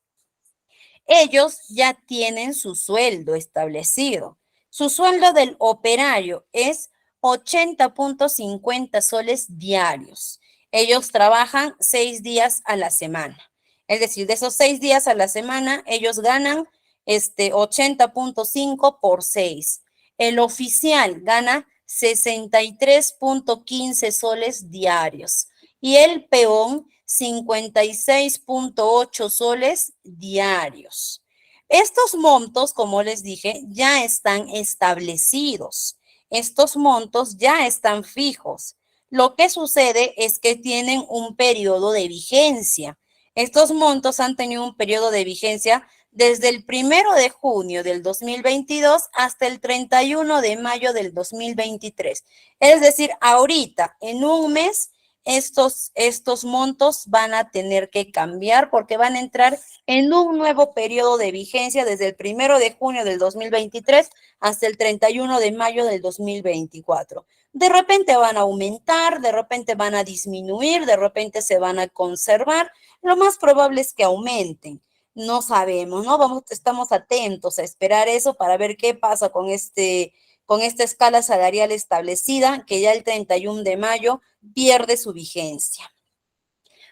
Ellos ya tienen su sueldo establecido. Su sueldo del operario es 80.50 soles diarios. Ellos trabajan 6 días a la semana. Es decir, de esos 6 días a la semana, ellos ganan 80.5 por 6. El oficial gana 63.15 soles diarios. Y el peón, 56.8 soles diarios. Estos montos, como les dije, ya están establecidos. Estos montos ya están fijos. Lo que sucede es que tienen un periodo de vigencia. Estos montos han tenido un periodo de vigencia desde el 1 de junio del 2022 hasta el 31 de mayo del 2023. Es decir, ahorita, en un mes, estos montos van a tener que cambiar porque van a entrar en un nuevo periodo de vigencia desde el 1 de junio del 2023 hasta el 31 de mayo del 2024. De repente van a aumentar, de repente van a disminuir, de repente se van a conservar. Lo más probable es que aumenten. No sabemos, ¿no? Estamos atentos a esperar eso para ver qué pasa con esta escala salarial establecida, que ya el 31 de mayo pierde su vigencia.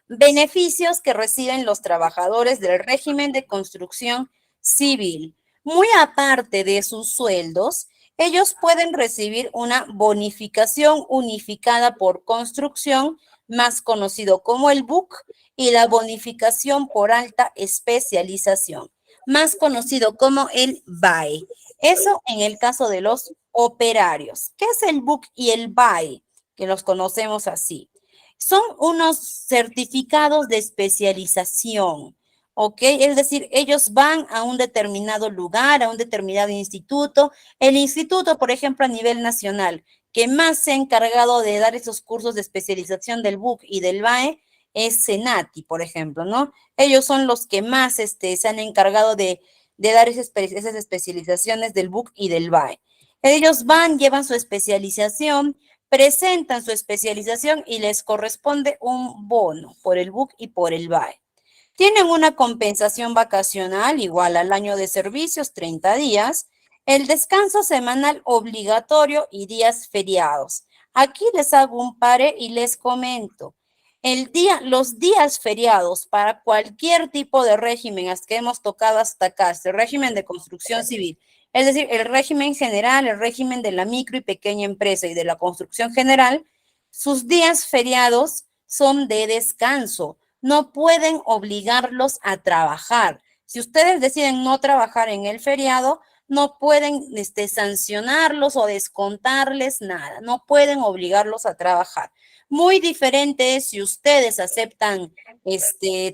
Beneficios que reciben los trabajadores del régimen de construcción civil. Muy aparte de sus sueldos, ellos pueden recibir una bonificación unificada por construcción, más conocido como el BUC, y la bonificación por alta especialización, más conocido como el BAE. Eso en el caso de los operarios. ¿Qué es el BUC y el BAE? Que los conocemos así. Son unos certificados de especialización, ¿ok? Es decir, ellos van a un determinado lugar, a un determinado instituto. El instituto, por ejemplo, a nivel nacional, que más se ha encargado de dar esos cursos de especialización del BUC y del BAE, es Senati, por ejemplo, ¿no? Ellos son los que más se han encargado de dar esas especializaciones del BUC y del BAE. Ellos van, llevan su especialización, presentan su especialización y les corresponde un bono por el BUC y por el BAE. Tienen una compensación vacacional igual al año de servicios, 30 días, el descanso semanal obligatorio y días feriados. Aquí les hago un pare y les comento. Los días feriados para cualquier tipo de régimen que hemos tocado hasta acá, este régimen de construcción civil, es decir, el régimen general, el régimen de la micro y pequeña empresa y de la construcción general, sus días feriados son de descanso. No pueden obligarlos a trabajar. Si ustedes deciden no trabajar en el feriado, no pueden sancionarlos o descontarles nada. No pueden obligarlos a trabajar. Muy diferente es si ustedes aceptan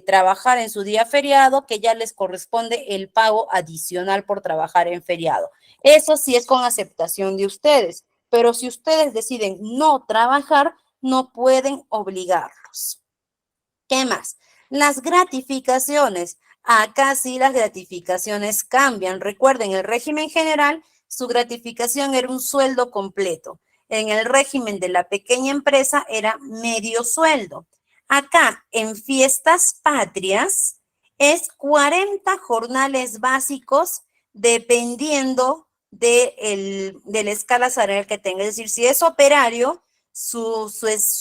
trabajar en su día feriado, que ya les corresponde el pago adicional por trabajar en feriado. Eso sí es con aceptación de ustedes, pero si ustedes deciden no trabajar, no pueden obligarlos. ¿Qué más? Las gratificaciones. Acá sí las gratificaciones cambian. Recuerden, el régimen general, su gratificación era un sueldo completo. En el régimen de la pequeña empresa era medio sueldo. Acá, en fiestas patrias, es 40 jornales básicos dependiendo de la escala salarial que tenga. Es decir, si es operario, su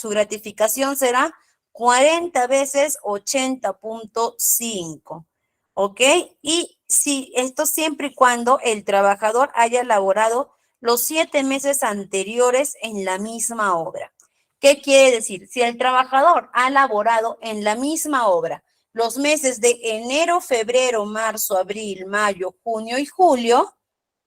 gratificación será 40 veces 80.5, ¿ok? Y si esto siempre y cuando el trabajador haya laborado los 7 meses anteriores en la misma obra. ¿Qué quiere decir? Si el trabajador ha laborado en la misma obra los meses de enero, febrero, marzo, abril, mayo, junio y julio,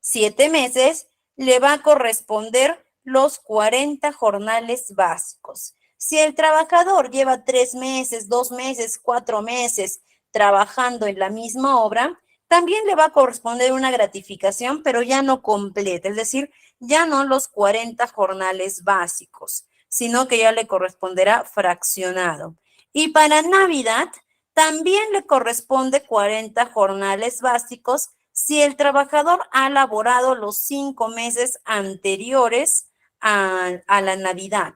7 meses, le va a corresponder los 40 jornales básicos. Si el trabajador lleva 3 meses, 2 meses, 4 meses trabajando en la misma obra, también le va a corresponder una gratificación, pero ya no completa, es decir, ya no los 40 jornales básicos, sino que ya le corresponderá fraccionado. Y para Navidad también le corresponde 40 jornales básicos si el trabajador ha laborado los 5 meses anteriores a la Navidad.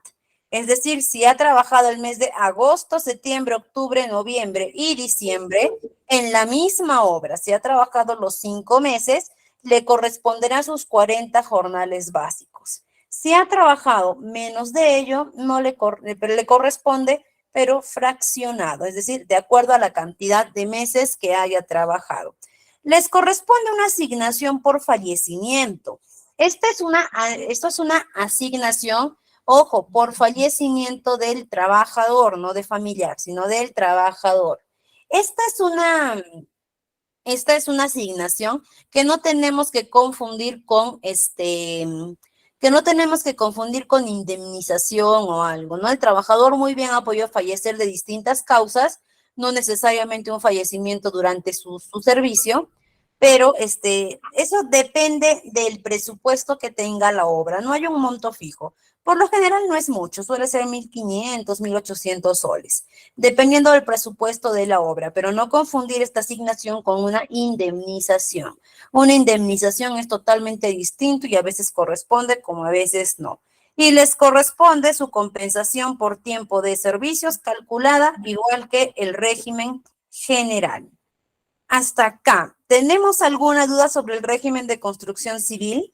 Es decir, si ha trabajado el mes de agosto, septiembre, octubre, noviembre y diciembre en la misma obra, si ha trabajado los 5 meses, le corresponderán sus 40 jornales básicos. Si ha trabajado menos de ello, no le corresponde, pero fraccionado, es decir, de acuerdo a la cantidad de meses que haya trabajado. Les corresponde una asignación por fallecimiento. Esto es una asignación, ojo, por fallecimiento del trabajador, no de familiar, sino del trabajador. Esta es una asignación que no tenemos que confundir con indemnización o algo, ¿no? El trabajador muy bien ha podido fallecer de distintas causas, no necesariamente un fallecimiento durante su servicio, pero eso depende del presupuesto que tenga la obra. No hay un monto fijo. Por lo general no es mucho, suele ser 1.500, 1.800 soles, dependiendo del presupuesto de la obra, pero no confundir esta asignación con una indemnización. Una indemnización es totalmente distinto y a veces corresponde como a veces no. Y les corresponde su compensación por tiempo de servicios calculada igual que el régimen general. Hasta acá. ¿Tenemos alguna duda sobre el régimen de construcción civil?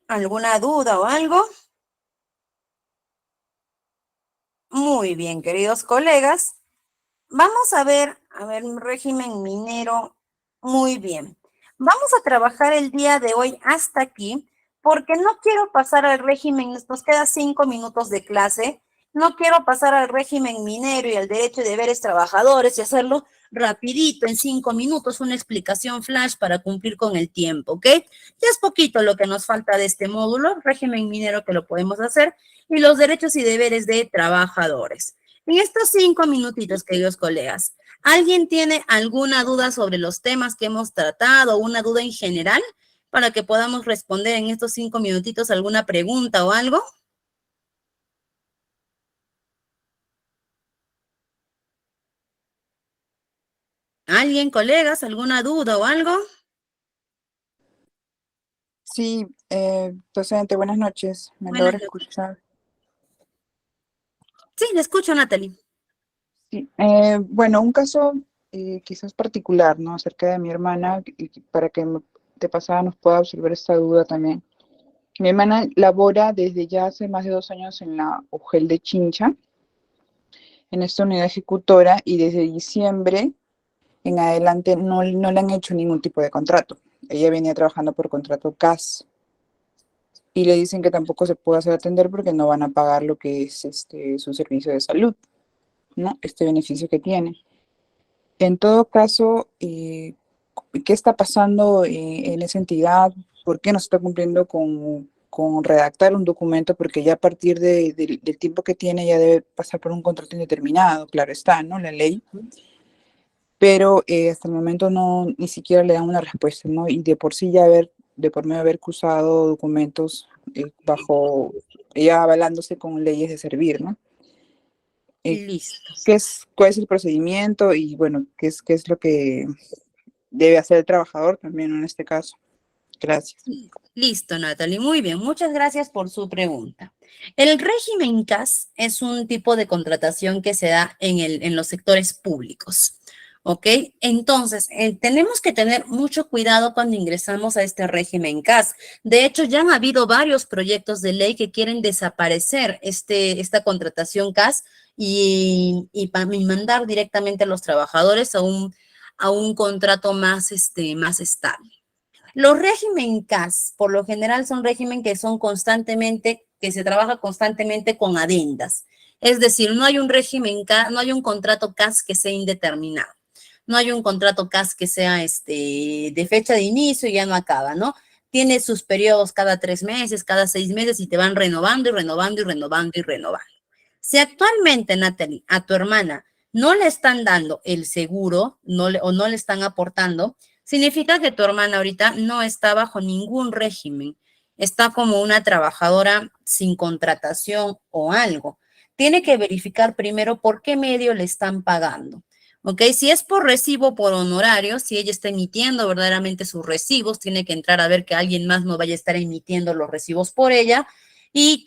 ¿Alguna duda o algo? Muy bien, queridos colegas. Vamos a ver, régimen minero. Muy bien. Vamos a trabajar el día de hoy hasta aquí, porque no quiero pasar al régimen, nos queda 5 minutos de clase. No quiero pasar al régimen minero y al derecho de deberes trabajadores y hacerlo rapidito, en 5 minutos, una explicación flash para cumplir con el tiempo, ¿ok? Ya es poquito lo que nos falta de este módulo, régimen minero que lo podemos hacer, y los derechos y deberes de trabajadores. En estos 5 minutitos, queridos colegas, ¿alguien tiene alguna duda sobre los temas que hemos tratado, una duda en general, para que podamos responder en estos 5 minutitos alguna pregunta o algo? ¿Alguien, colegas, alguna duda o algo? Sí, docente, buenas noches. ¿Me Buenas logra noches. escuchar? Sí, le escucho, Natalie. Sí, bueno, un caso quizás particular, ¿no? Acerca de mi hermana, y para que de pasada nos pueda absorber esta duda también. Mi hermana labora desde ya hace más de 2 años en la UGEL de Chincha, en esta unidad ejecutora, y desde diciembre en adelante no le han hecho ningún tipo de contrato. Ella venía trabajando por contrato CAS y le dicen que tampoco se puede hacer atender porque no van a pagar lo que es su servicio de salud, ¿no? Este beneficio que tiene. En todo caso, ¿qué está pasando en esa entidad? ¿Por qué no se está cumpliendo con redactar un documento? Porque ya a partir del tiempo que tiene ya debe pasar por un contrato indeterminado, claro está, ¿no? La ley. Pero hasta el momento no, ni siquiera le dan una respuesta, ¿no? Y de por sí ya de por medio haber cursado documentos bajo, ella avalándose con leyes de servir, ¿no? Listo. ¿Cuál es el procedimiento y, bueno, qué es lo que debe hacer el trabajador también en este caso? Gracias. Listo, Natalie. Muy bien. Muchas gracias por su pregunta. El régimen CAS es un tipo de contratación que se da en los sectores públicos. ¿Ok? Entonces, tenemos que tener mucho cuidado cuando ingresamos a este régimen CAS. De hecho, ya han habido varios proyectos de ley que quieren desaparecer esta contratación CAS y mandar directamente a los trabajadores a un contrato más estable. Los régimen CAS, por lo general, son régimen que se trabaja constantemente con adendas. Es decir, no hay un régimen CAS, no hay un contrato CAS que sea indeterminado. No hay un contrato CAS que sea de fecha de inicio y ya no acaba, ¿no? Tiene sus periodos cada 3 meses, cada 6 meses y te van renovando y renovando y renovando y renovando. Si actualmente, Natalie, a tu hermana no le están dando el seguro o no le están aportando, significa que tu hermana ahorita no está bajo ningún régimen. Está como una trabajadora sin contratación o algo. Tiene que verificar primero por qué medio le están pagando. ¿Ok? Si es por recibo o por honorario, si ella está emitiendo verdaderamente sus recibos, tiene que entrar a ver que alguien más no vaya a estar emitiendo los recibos por ella y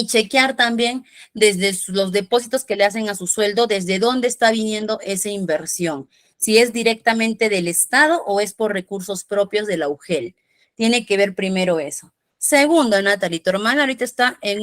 chequear también desde los depósitos que le hacen a su sueldo, desde dónde está viniendo esa inversión, si es directamente del Estado o es por recursos propios de la UGEL. Tiene que ver primero eso. Segundo, Natalie, tu hermana ahorita está en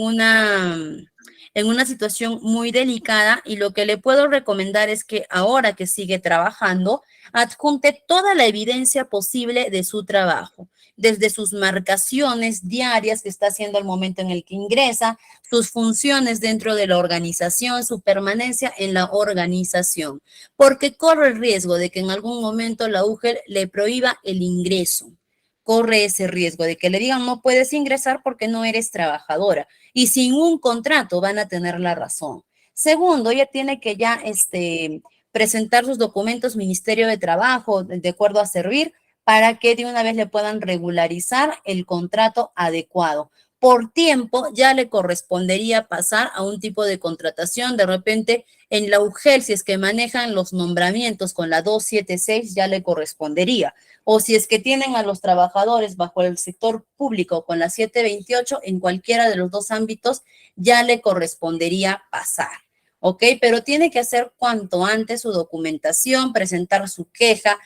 una situación muy delicada y lo que le puedo recomendar es que ahora que sigue trabajando, adjunte toda la evidencia posible de su trabajo, desde sus marcaciones diarias que está haciendo al momento en el que ingresa, sus funciones dentro de la organización, su permanencia en la organización, porque corre el riesgo de que en algún momento la UGEL le prohíba el ingreso. corre ese riesgo de que le digan no puedes ingresar porque no eres trabajadora. Y sin un contrato van a tener la razón. Segundo, ella tiene que ya presentar sus documentos Ministerio de Trabajo de acuerdo a servir para que de una vez le puedan regularizar el contrato adecuado. Por tiempo ya le correspondería pasar a un tipo de contratación, de repente en la UGEL, si es que manejan los nombramientos con la 276, ya le correspondería. O si es que tienen a los trabajadores bajo el sector público con la 728, en cualquiera de los dos ámbitos, ya le correspondería pasar. ¿Ok? Pero tiene que hacer cuanto antes su documentación, presentar su queja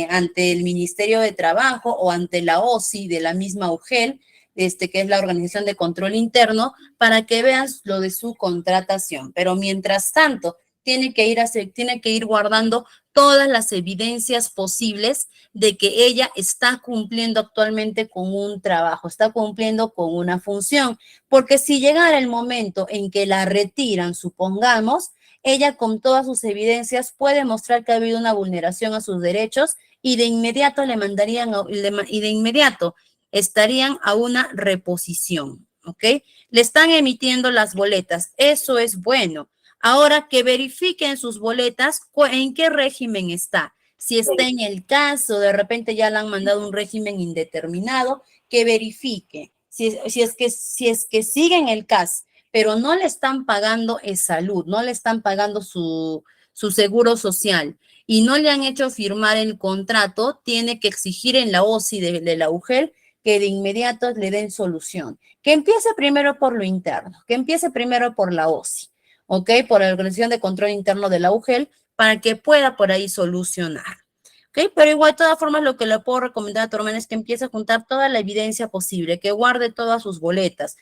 ante el Ministerio de Trabajo o ante la OSI de la misma UGEL, que es la Organización de Control Interno, para que vean lo de su contratación. Pero mientras tanto, tiene que ir guardando todas las evidencias posibles de que ella está cumpliendo actualmente con un trabajo, está cumpliendo con una función, porque si llegara el momento en que la retiran, supongamos, ella con todas sus evidencias puede mostrar que ha habido una vulneración a sus derechos y de inmediato estarían a una reposición, ¿ok? Le están emitiendo las boletas, eso es bueno. Ahora que verifiquen sus boletas, ¿en qué régimen está? Si está en el caso, de repente ya le han mandado un régimen indeterminado, que verifique. Si es que sigue en el CAS, pero no le están pagando salud, no le están pagando su seguro social y no le han hecho firmar el contrato, tiene que exigir en la OSI de la UGEL que de inmediato le den solución. Que empiece primero por lo interno, que empiece primero por la OSI. ¿Ok? Por la Organización de Control Interno de la UGEL, para que pueda por ahí solucionar. ¿Ok? Pero igual, de todas formas, lo que le puedo recomendar a tu hermana es que empiece a juntar toda la evidencia posible, que guarde todas sus boletas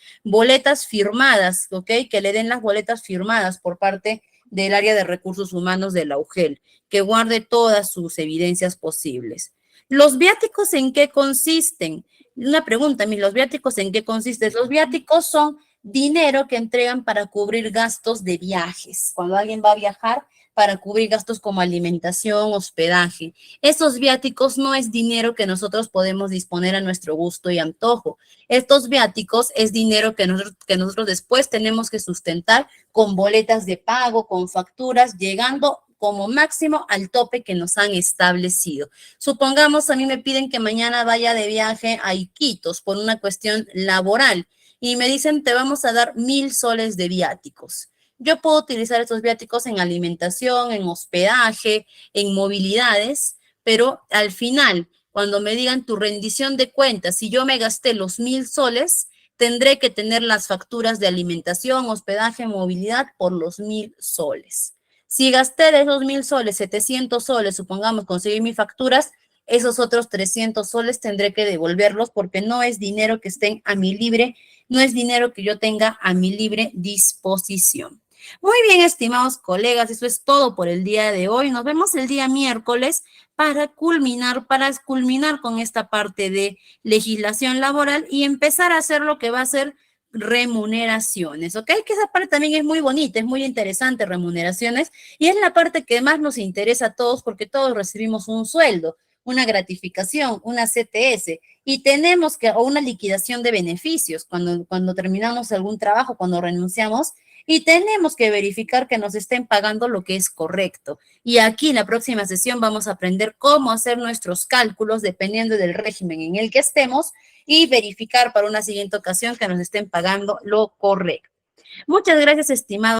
firmadas, ¿ok? Que le den las boletas firmadas por parte del área de recursos humanos de la UGEL, que guarde todas sus evidencias posibles. ¿Los viáticos en qué consisten? Una pregunta, ¿los viáticos en qué consisten? Los viáticos son dinero que entregan para cubrir gastos de viajes. Cuando alguien va a viajar, para cubrir gastos como alimentación, hospedaje. Esos viáticos no es dinero que nosotros podemos disponer a nuestro gusto y antojo. Estos viáticos es dinero que nosotros después tenemos que sustentar con boletas de pago, con facturas, llegando como máximo al tope que nos han establecido. Supongamos, a mí me piden que mañana vaya de viaje a Iquitos por una cuestión laboral y me dicen, te vamos a dar 1,000 soles de viáticos. Yo puedo utilizar estos viáticos en alimentación, en hospedaje, en movilidades, pero al final, cuando me digan tu rendición de cuentas, si yo me gasté los 1,000 soles, tendré que tener las facturas de alimentación, hospedaje, movilidad por los 1,000 soles. Si gasté de esos 1,000 soles, 700 soles, supongamos, conseguí mis facturas, esos otros 300 soles tendré que devolverlos porque no es dinero que estén a mi libre, no es dinero que yo tenga a mi libre disposición. Muy bien, estimados colegas, eso es todo por el día de hoy. Nos vemos el día miércoles para culminar con esta parte de legislación laboral y empezar a hacer lo que va a ser remuneraciones, ¿ok? Que esa parte también es muy bonita, es muy interesante, remuneraciones, y es la parte que más nos interesa a todos porque todos recibimos un sueldo, una gratificación, una CTS, y tenemos o una liquidación de beneficios cuando terminamos algún trabajo, cuando renunciamos, y tenemos que verificar que nos estén pagando lo que es correcto. Y aquí en la próxima sesión vamos a aprender cómo hacer nuestros cálculos dependiendo del régimen en el que estemos y verificar para una siguiente ocasión que nos estén pagando lo correcto. Muchas gracias, estimado.